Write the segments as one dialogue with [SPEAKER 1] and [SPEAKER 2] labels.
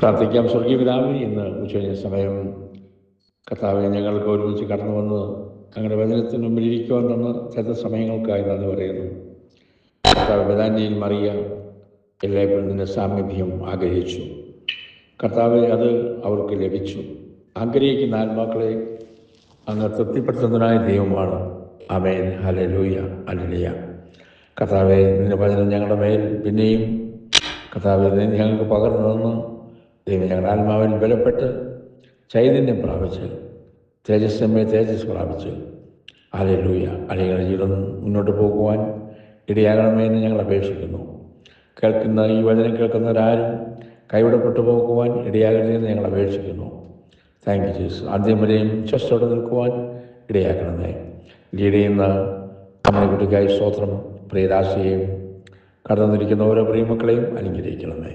[SPEAKER 1] പ്രാർത്ഥിക്കാം. സ്വർഗീയ പിതാവേ, ഇന്ന് ഉച്ചകഴിഞ്ഞ സമയം കർത്താവെ ഞങ്ങൾക്ക് ഒരുമിച്ച് കടന്നു വന്ന് അങ്ങയുടെ വചനത്തിന് മുമ്പിൽ ഇരിക്കുവാൻ തന്ന ചില സമയങ്ങൾക്കായി നന്ദി പറയുന്നു. കർത്താവ് ബെഥാന്യയിൽ മറിയ എല്ലായ്പ്പോഴും നിന്റെ സാമീപ്യം ആഗ്രഹിച്ചു. കർത്താവെ, അത് അവർക്ക് ലഭിച്ചു. ആഗ്രഹിക്കുന്ന ആത്മാക്കളെ അങ്ങ് തൃപ്തിപ്പെടുത്തുന്നതിനായ ദൈവമാണ്. ആമേൻ. Hallelujah, hallelujah. കർത്താവെ, നിന്റെ വചനം ഞങ്ങളുടെ മേൽ പിന്നെയും കർത്താവെ ഞങ്ങൾക്ക് പകർന്നു തന്ന് ദൈവം ഞങ്ങളുടെ ആത്മാവിൽ ബലപ്പെട്ട് ചൈതന്യം പ്രാപിച്ച് തേജസ് പ്രാപിച്ച് ഹല്ലേലൂയ അടിയങ്ങളുടെ ജീവിതം മുന്നോട്ട് പോകുവാൻ ഇടയാകണമെന്ന് ഞങ്ങൾ അപേക്ഷിക്കുന്നു. ഈ വചനം കേൾക്കുന്നവരാരും കൈവിടപ്പെട്ടു പോകുവാൻ ഇടയാകരുതെന്ന് ഞങ്ങൾ അപേക്ഷിക്കുന്നു. Thank you Jesus. ആദ്യം വരെയും വിശ്വസത്തോടെ നിൽക്കുവാൻ ഇടയാക്കണമേ. ലീഡ് ചെയ്യുന്ന നമ്മുടെ കുട്ടിക്കായി സ്തോത്രം. പ്രിയദാസിയെയും കടന്നിരിക്കുന്ന ഓരോ പ്രിയമക്കളെയും അനുഗ്രഹിക്കണമേ.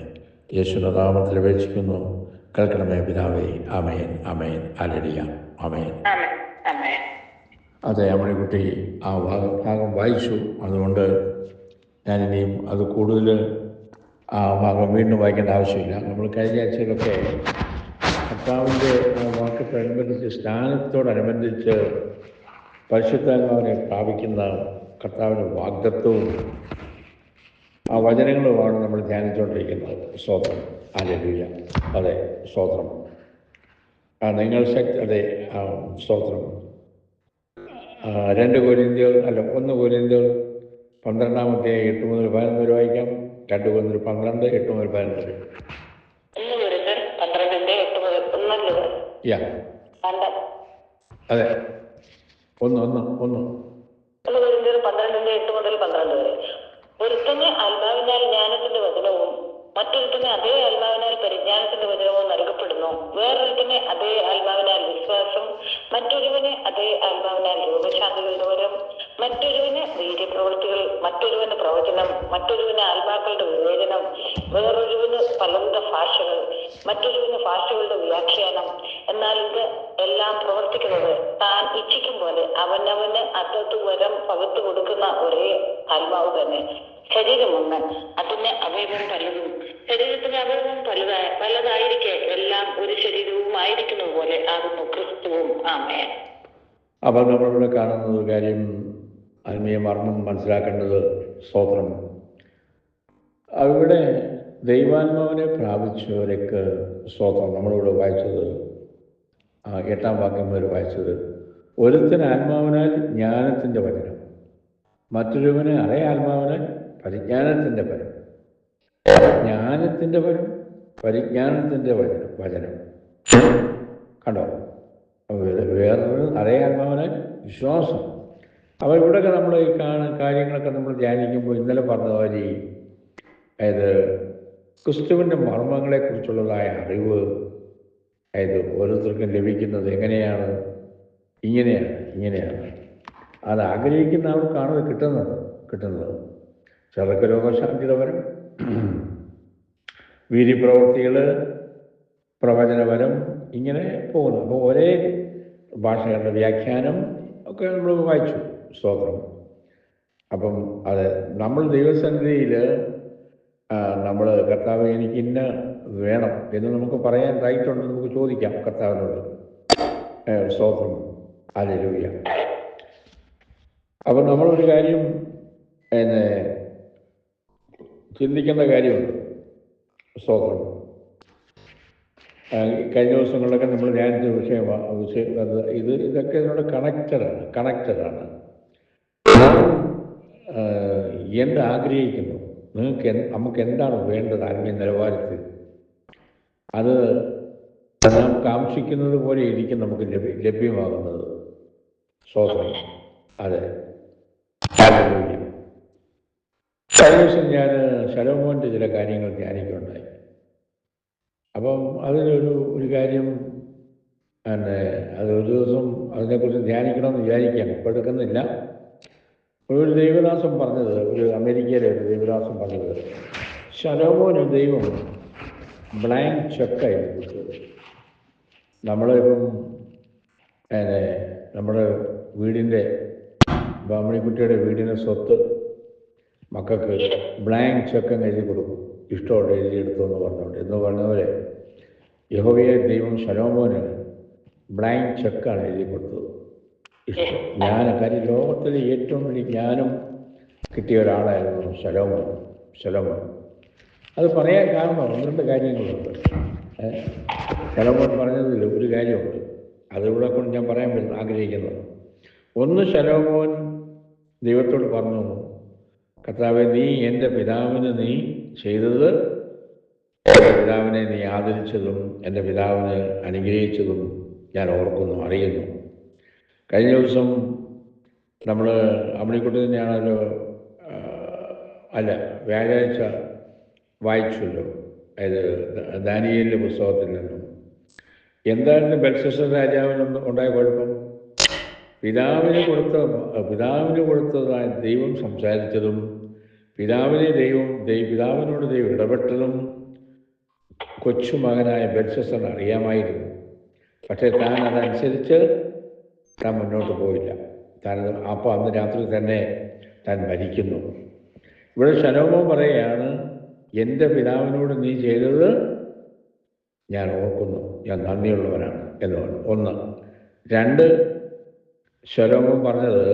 [SPEAKER 1] യേശുവിന്റെ നാമത്തിൽ അപേക്ഷിക്കുന്നു. കേൾക്കണമേ പിതാവേ. ആമേൻ, ആമേൻ, ഹല്ലേലൂയ, ആമേൻ. അതെ, നമ്മുടെ കുട്ടി ആ ഭാഗം വായിച്ചു. അതുകൊണ്ട് ഞാനിനിയും അത് കൂടുതൽ ആ ഭാഗം വീണ്ടും വായിക്കേണ്ട ആവശ്യമില്ല. നമ്മൾ കഴിഞ്ഞ ആഴ്ചയിലൊക്കെ കർത്താവിൻ്റെ വാക്കത്തോടനുബന്ധിച്ച് സ്നാനത്തോടനുബന്ധിച്ച് പരിശുദ്ധാത്മാവിനെ പ്രാപിക്കുന്ന കർത്താവിൻ്റെ വാഗ്ദത്തവും ആ വചനങ്ങളുമാണ് നമ്മൾ ധ്യാനിച്ചുകൊണ്ടിരിക്കുന്നത്. സ്തോത്രം, ഹല്ലേലൂയ. അതെ, സ്തോത്രം. നിങ്ങൾ അതെ, സ്തോത്രം. 1 കൊരിന്ത്യർ 12 8 മുതൽ 11 വരെ വായിക്കാം. 2 കൊരിന്ത്യർ 12 8 മുതൽ 11 വരെ. അതെ, ഒന്ന്
[SPEAKER 2] 12:8-12 വരെ. ഒരുത്തന് ആത്മാവിനാൽ ജ്ഞാനത്തിന്റെ വചനവും മറ്റൊരുത്തന് അതേ ആത്മാവിനാൽ പരിജ്ഞാനത്തിന്റെ വചനവും നൽകപ്പെടുന്നു. വേറൊരുത്തന് അതേ ആത്മാവിനാൽ വിശ്വാസം, മറ്റൊരുവന് അതേ ആത്മാവിനാൽ രോഗശാന്തികളുടെ വരം, മറ്റൊരുവന് വീര്യപ്രവൃത്തികൾ, മറ്റൊരുവന് പ്രവചനം, മറ്റൊരുവന് ആത്മാക്കളുടെ വിവേചനം, വേറൊരുവന് പലവിധ ഭാഷകൾ, മറ്റൊരുവന് ഭാഷകളുടെ വ്യാഖ്യാനം. എന്നാൽ ഇത് എല്ലാം പ്രവർത്തിക്കുന്നത് താൻ ഇച്ഛിക്കും പോലെ അവനവന് അതത് വരം പകുത്തു കൊടുക്കുന്ന ഒരേ ആത്മാവ് തന്നെ. ശരീരം ഒന്ന്, അതിന് അവയവം പലതും. ശരീരത്തിന് അവയവം പലതായിരിക്കെ എല്ലാം ഒരു ശരീരവും ആയിരിക്കുന്നത് പോലെ ആകുന്നു ക്രിസ്തുവും. ആമേൻ.
[SPEAKER 1] അപ്പോൾ നമ്മളിവിടെ കാണുന്നത് കാര്യം ആത്മീയ മർമ്മം മനസ്സിലാക്കേണ്ടത്. സ്തോത്രം. അവിടെ ദൈവാത്മാവിനെ പ്രാപിച്ചവരൊക്കെ സ്തോത്രം. നമ്മളിവിടെ വായിച്ചത് 8-ാം വാക്യം മുതൽ വായിച്ചത്, ഒരുത്തന് ആത്മാവിനാൽ ജ്ഞാനത്തിൻ്റെ വചനം, മറ്റൊരുവന് അതേ ആത്മാവിനാൽ പരിജ്ഞാനത്തിൻ്റെ വരം. ജ്ഞാനത്തിൻ്റെ വരം, പരിജ്ഞാനത്തിൻ്റെ വചനം കണ്ടോ. വേറൊരു അതേ ആത്മാവിനാൽ വിശ്വാസം. അപ്പോൾ ഇവിടെയൊക്കെ നമ്മൾ ഈ കാര്യങ്ങളൊക്കെ നമ്മൾ ധ്യാനിക്കുമ്പോൾ ഇന്നലെ പറഞ്ഞ പോലെ അതായത് ക്രിസ്തുവിൻ്റെ മർമ്മങ്ങളെക്കുറിച്ചുള്ളതായ അറിവ് ഓരോരുത്തർക്കും ലഭിക്കുന്നത് എങ്ങനെയാണ്? ഇങ്ങനെയാണ്. അത് ആഗ്രഹിക്കുന്ന അവർക്കാണ് അത് കിട്ടുന്നത്. ചിലർക്ക് രോഗശാന്തിയുടെ വരം, വീര്യപ്രവൃത്തികൾ, പ്രവചനവരം, ഇങ്ങനെ പോകുന്നു. അപ്പോൾ ഒരേ ഭാഷകളുടെ വ്യാഖ്യാനം ഒക്കെ നമ്മൾ വായിച്ചു. സ്തോത്രം. അപ്പം അത് നമ്മൾ ദൈവസന്നിധിയിൽ നമ്മൾ കർത്താവ് എനിക്ക് ഇന്ന വേണം എന്ന് നമുക്ക് പറയാൻ റൈറ്റുണ്ട്. നമുക്ക് ചോദിക്കാം കർത്താവിനോട്. സ്തോത്രം, ഹല്ലേലൂയ. അപ്പം നമ്മളൊരു കാര്യം ചിന്തിക്കേണ്ട കാര്യമുണ്ട്. സ്തോത്രം. കഴിഞ്ഞ ദിവസങ്ങളിലൊക്കെ നമ്മൾ ധ്യാനിച്ച വിഷയം ഇതൊക്കെ ഇതിനോട് കണക്റ്റഡാണ്. ആഗ്രഹിക്കുന്നു നമുക്ക് എന്താണ് വേണ്ടത് ആത്മീയ നിലവാരത്തിൽ, അത് നാം കാക്ഷിക്കുന്നത് പോലെ ഇരിക്കും നമുക്ക് ലഭ്യമാകുന്നത്. സ്തോത്രം. അതെ, കഴിഞ്ഞ ദിവസം ഞാൻ ശലോമോൻ്റെ ചില കാര്യങ്ങൾ ധ്യാനിക്കുകയുണ്ടായി. അപ്പം അതിലൊരു കാര്യം അതൊരു ദിവസം അതിനെക്കുറിച്ച് ധ്യാനിക്കണമെന്ന് വിചാരിക്കുകയാണ്. ഇപ്പോൾ എടുക്കുന്നില്ല. ഒരു ദൈവദാസൻ പറഞ്ഞത്, ഒരു അമേരിക്കയിലെ ഒരു ദൈവദാസൻ പറഞ്ഞത്, ശലോമോന് ദൈവം ബ്ലാങ്ക് ചെക്കായിരുന്നു കൊടുത്തത്. നമ്മളിപ്പം നമ്മുടെ വീടിൻ്റെ ബാമണിക്കുട്ടിയുടെ വീടിൻ്റെ സ്വത്ത് മക്കൾക്ക് ബ്ലാങ്ക് ചെക്ക് എഴുതി കൊടുക്കും. ഇഷ്ടമുള്ള എഴുതിയെടുത്തു എന്ന് പറഞ്ഞുകൊണ്ട് എന്ന് പറഞ്ഞ പോലെ യഹോവയെ ദൈവം ശലോമോന് ബ്ലാങ്ക് ചെക്കാണ് എഴുതി കൊടുത്തത്. ഇഷ്ടം കാര്യം ലോകത്തിലെ ഏറ്റവും വലിയ ജ്ഞാനം കിട്ടിയ ഒരാളായിരുന്നു ശലോമോൻ. അത് പറയാൻ കാരണം ഒന്ന് രണ്ട് കാര്യങ്ങളുണ്ട്. ശലോമോൻ പറഞ്ഞതിൽ ഒരു കാര്യമുണ്ട്, അതിവിടെ കൊണ്ട് ഞാൻ പറയാൻ ആഗ്രഹിക്കുന്നത്. ഒന്ന്, ശലോമോൻ ദൈവത്തോട് പറഞ്ഞു, കർത്താവേ, നീ എൻ്റെ പിതാവിന് നീ ചെയ്തത്, എൻ്റെ പിതാവിനെ നീ ആദരിച്ചതും എൻ്റെ പിതാവിനെ അനുഗ്രഹിച്ചതും ഞാൻ ഓർക്കുന്നു, അറിയുന്നു. കഴിഞ്ഞ ദിവസം നമ്മൾ അമ്മിണിക്കുട്ടി തന്നെയാണല്ലോ, അല്ല, വ്യാഴാഴ്ച വായിച്ചല്ലോ, അതായത് ദാനിയേലിൻ്റെ പുസ്തകത്തിൽ നിന്നും. എന്തായിരുന്നു ബെൽഷസ്സർ രാജാവിന് ഉണ്ടായ കുഴപ്പം? പിതാവിന് കൊടുത്തതായ ദൈവം സംസാരിച്ചതും പിതാവിനോട് ദൈവം ഇടപെട്ടതും കൊച്ചുമകനായ ബെൽഷസ്സറിന് അറിയാമായിരുന്നു. പക്ഷേ താൻ അതനുസരിച്ച് താൻ മുന്നോട്ട് പോയില്ല. അപ്പോൾ അന്ന് രാത്രി തന്നെ താൻ മരിക്കുന്നു. ഇവിടെ ശലോമോൻ പറയുകയാണ്, എൻ്റെ പിതാവിനോട് നീ ചെയ്തത് ഞാൻ ഓർക്കുന്നു, ഞാൻ നന്ദിയുള്ളവനാണ് എന്ന് പറഞ്ഞു. ഒന്ന്. രണ്ട്, ശലോമോൻ പറഞ്ഞത്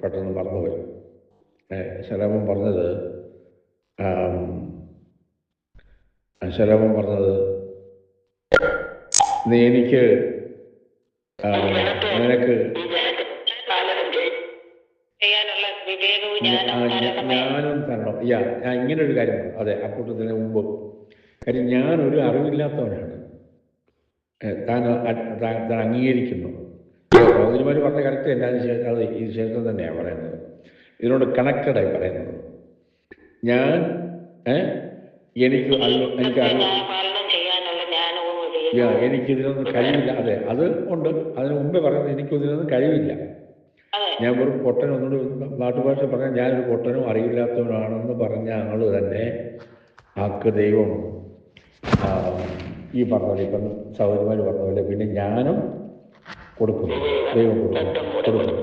[SPEAKER 1] പെട്ടെന്ന് മറന്നുപോയി. ശലോമോൻ പറഞ്ഞത് നീ എനിക്ക് നിനക്ക് ജ്ഞാനം തരണം. ഞാൻ ഇങ്ങനെ ഒരു കാര്യം പറഞ്ഞു. അതെ, അക്കൂട്ടത്തിന് മുമ്പ് കാര്യം, ഞാനൊരു അറിവില്ലാത്തവനാണ്. താൻ അംഗീകരിക്കുന്നു. സഹോദരിമാർ പറഞ്ഞ കറക്റ്റ് എന്താണെന്ന് ശേഷം അത് ഈ ശേഷം തന്നെയാണ് പറയുന്നത്. ഇതിനോട് കണക്റ്റഡായി പറയുന്നത്. എനിക്കിതിനൊന്നും കഴിവില്ല. അതെ, അത് ഉണ്ട്. അതിന് മുമ്പേ പറയുന്നത് എനിക്കിതിനൊന്നും കഴിവില്ല. ഞാൻ വെറും പൊട്ടൻ, ഒന്നുകൂടി നാട്ടുഭാഷ പറഞ്ഞാൽ ഞാനൊരു പൊട്ടനും അറിവില്ലാത്തവനാണെന്ന് പറഞ്ഞ ആൾ തന്നെ ആക്ക് ദൈവം ഈ പറഞ്ഞ പോലെ, ഇപ്പം സഹോദരിമാർ പറഞ്ഞ പോലെ പിന്നെ ജ്ഞാനം കൊടുക്കുന്നു, ദൈവം കൊടുക്കുന്നു.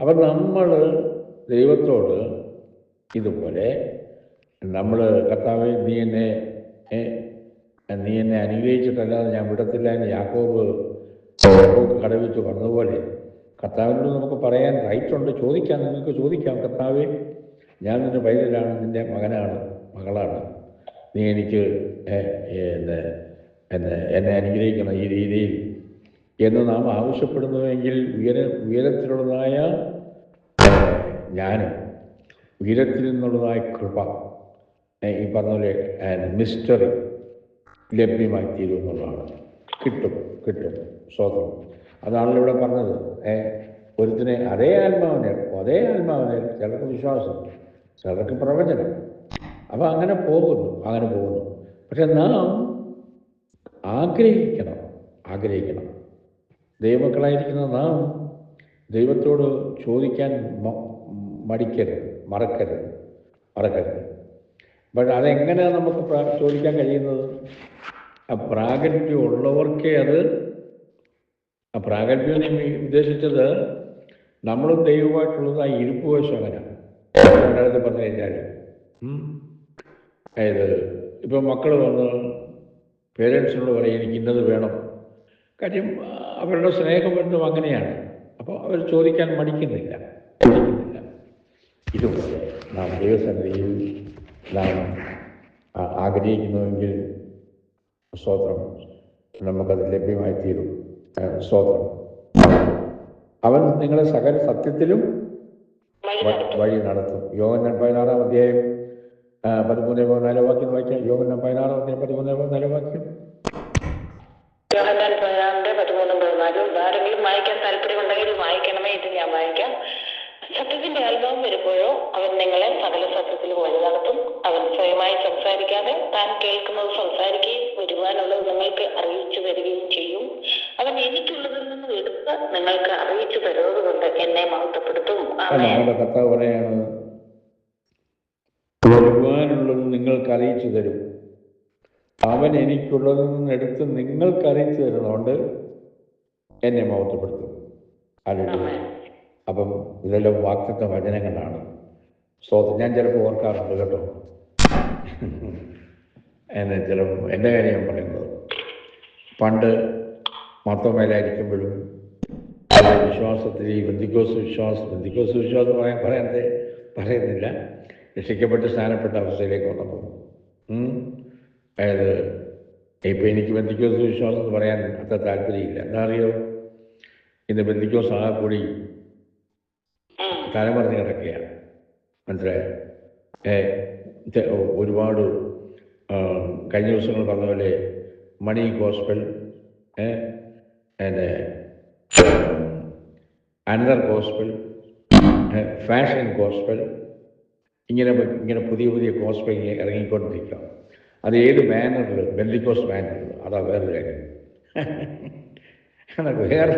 [SPEAKER 1] അപ്പം നമ്മൾ ദൈവത്തോട് ഇതുപോലെ നമ്മൾ, കർത്താവേ, നീ എന്നെ അനുഗ്രഹിച്ചിട്ടല്ലാതെ ഞാൻ വിടത്തില്ല എന്ന് യാക്കോബ് കടവിച്ച് പറഞ്ഞതുപോലെ കർത്താവിനോട് നമുക്ക് പറയാൻ റൈറ്റുണ്ട്. നിങ്ങൾക്ക് ചോദിക്കാം, കർത്താവേ, ഞാൻ നിൻ്റെ പൈതലാണ്, നിൻ്റെ മകനാണ്, മകളാണ്, നീ എനിക്ക് എന്നെ അനുഗ്രഹിക്കണം ഈ രീതിയിൽ എന്ന് നാം ആവശ്യപ്പെടുന്നുവെങ്കിൽ ഉയരത്തിലുള്ളതായ ജ്ഞാനം, ഉയരത്തിൽ നിന്നുള്ളതായ കൃപ, ഈ പറഞ്ഞ പോലെ മിസ്റ്ററി ലഭ്യമായി തീരും എന്നുള്ളതാണ്. കിട്ടും. സ്വതന്ത്രം. അതാണല്ലോ ഇവിടെ പറഞ്ഞത്. ഒരുത്തിനെ അതേ ആത്മാവിനെ ചിലർക്ക് വിശ്വാസം, ചിലർക്ക് പ്രവചനം. അപ്പം അങ്ങനെ പോകുന്നു. പക്ഷെ നാം ആഗ്രഹിക്കണം. ദൈവമക്കളായിരിക്കുന്ന നാം ദൈവത്തോട് ചോദിക്കാൻ മറക്കരുത്. പക്ഷെ അതെങ്ങനെയാണ് നമുക്ക് ചോദിക്കാൻ കഴിയുന്നത്? പ്രാഗൽഭ്യം ഉള്ളവർക്കേ അത്. പ്രാഗൽഭ്യം ഉദ്ദേശിച്ചത് നമ്മളും ദൈവമായിട്ടുള്ളത് ആ ഇരിപ്പ് വശം. അങ്ങനെയാണ് പറഞ്ഞു കഴിഞ്ഞാൽ, അതായത് ഇപ്പം മക്കൾ വന്ന് പേരൻസിനോട് പറയും എനിക്ക് ഇന്നത് വേണം. കാര്യം അവരുടെ സ്നേഹബന്ധം അങ്ങനെയാണ്. അപ്പോൾ അവർ ചോദിക്കാൻ മടിക്കുന്നില്ല. ഇതുപോലെ നാം ദൈവസന്നിധിയിൽ നാം ആഗ്രഹിക്കുന്നുവെങ്കിൽ സ്തോത്രം, നമുക്കത് ലഭ്യമായി തീരും. സ്തോത്രം. അവൻ നിങ്ങളെ സകല സത്യത്തിലും വഴി നടത്തും. യോഹന്നാൻ 16-ാം അധ്യായം 13-14 വാക്യം വായിക്കാം. യോഹന്നാൻ 16-ാം അധ്യായം 13-14 വാക്യം.
[SPEAKER 2] യോഹന്നാൻ 13-14 ആരെങ്കിലും വായിക്കാൻ താല്പര്യമുണ്ടെങ്കിൽ വായിക്കണമേ. ഇത് ഞാൻ വായിക്കാം. സത്യത്തിന്റെ ആത്മാവ് വരുമ്പോഴോ അവൻ നിങ്ങളെ സകല സത്യത്തിലും വഴി നടത്തും. അവൻ സ്വയമായി സംസാരിക്കാതെ താൻ കേൾക്കുന്നത് സംസാരിക്കുകയും വരുവാനുള്ളത് നിങ്ങൾക്ക് അറിയിച്ചു തരികയും ചെയ്യും. അവൻ എനിക്കുള്ളതിൽ നിന്നും എടുത്ത് നിങ്ങൾക്ക് അറിയിച്ചു തരുന്നത് കൊണ്ട് എന്നെ മഹത്വപ്പെടുത്തും.
[SPEAKER 1] നമ്മുടെ കർത്താവ് പറയാണ്, വരുവാനുള്ളത് നിങ്ങൾക്ക് അറിയിച്ചു തരും. അവൻ എനിക്കുള്ളതിൽ നിന്ന് എടുത്ത് നിങ്ങൾക്ക് അറിയിച്ചു തരുന്നതുകൊണ്ട് എന്നെ മഹത്വപ്പെടുത്തും. അല്ലെങ്കിൽ അപ്പം ഇതെല്ലാം വാക്തത്വ വചനങ്ങളാണ്. ഞാൻ ചിലപ്പോൾ ഓർക്കാറുണ്ട് കേട്ടോ, എന്നെ ചില എൻ്റെ കാര്യം ഞാൻ പറയുന്നത്, പണ്ട് മൊത്തമേലായിരിക്കുമ്പോഴും അവരുടെ വിശ്വാസത്തിൽ ഈ ബന്ധിക്കോസ് വിശ്വാസം പറയുന്നില്ല, രക്ഷിക്കപ്പെട്ട് സ്ഥാനപ്പെട്ട അവസ്ഥയിലേക്ക് വന്നപ്പോൾ അതായത് ഇപ്പം എനിക്ക് ബന്ധിക്കോസ് വിശ്വാസം എന്ന് പറയാൻ അത്ര താല്പര്യമില്ല. എന്താ അറിയോ, ഇന്ന് ബന്ധിക്കോസ് ആ കൂടി തലമറിഞ്ഞ് കിടക്കുകയാണ്. മനസ്സിലായോ? ഒരുപാട് കഴിഞ്ഞ ദിവസങ്ങൾ പറഞ്ഞ പോലെ money gospel, another gospel, fashion gospel, ഇങ്ങനെ പുതിയ ഗോസ്പൽ ഇറങ്ങിക്കൊണ്ടിരിക്കുക. അത് ഏത് ബാനറിൽ, ബെന്തിക്കോസ് ബാനറിൽ, അതാ വേറൊരു കാര്യം. വേറെ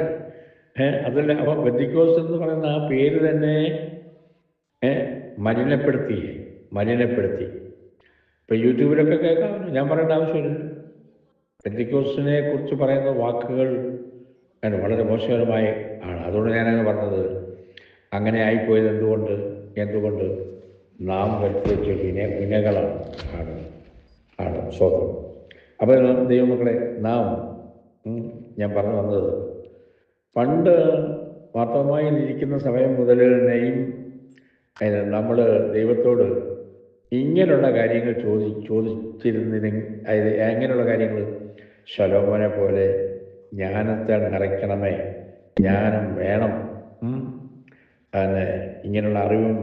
[SPEAKER 1] അതല്ല, അപ്പോൾ ബെന്തിക്കോസ് എന്ന് പറയുന്ന ആ പേര് തന്നെ മലിനപ്പെടുത്തി. ഇപ്പം യൂട്യൂബിലൊക്കെ കേൾക്കാമല്ലോ, ഞാൻ പറയേണ്ട ആവശ്യമില്ല. പെന്തിക്കോസിനെ കുറിച്ച് പറയുന്ന വാക്കുകൾ വളരെ മോശകരമായി ആണ്. അതുകൊണ്ട് ഞാനങ്ങനെ പറഞ്ഞത്, അങ്ങനെ ആയിപ്പോയത് എന്തുകൊണ്ട് നാം വരുത്തിവെച്ച വിനകളാണ്. സ്വന്തം. അപ്പോൾ ദൈവമക്കളെ, ഞാൻ പറഞ്ഞു വന്നത്, പണ്ട് മാത്രമായി ഇരിക്കുന്ന സമയം മുതൽ തന്നെയും നമ്മൾ ദൈവത്തോട് ഇങ്ങനെയുള്ള കാര്യങ്ങൾ ചോദിച്ചിരുന്നതിന്, എങ്ങനെയുള്ള കാര്യങ്ങൾ, ശലോമോനെ പോലെ ജ്ഞാനത്തെ നിറയ്ക്കണമേ, ജ്ഞാനം വേണം, ഇങ്ങനെയുള്ള അറിവും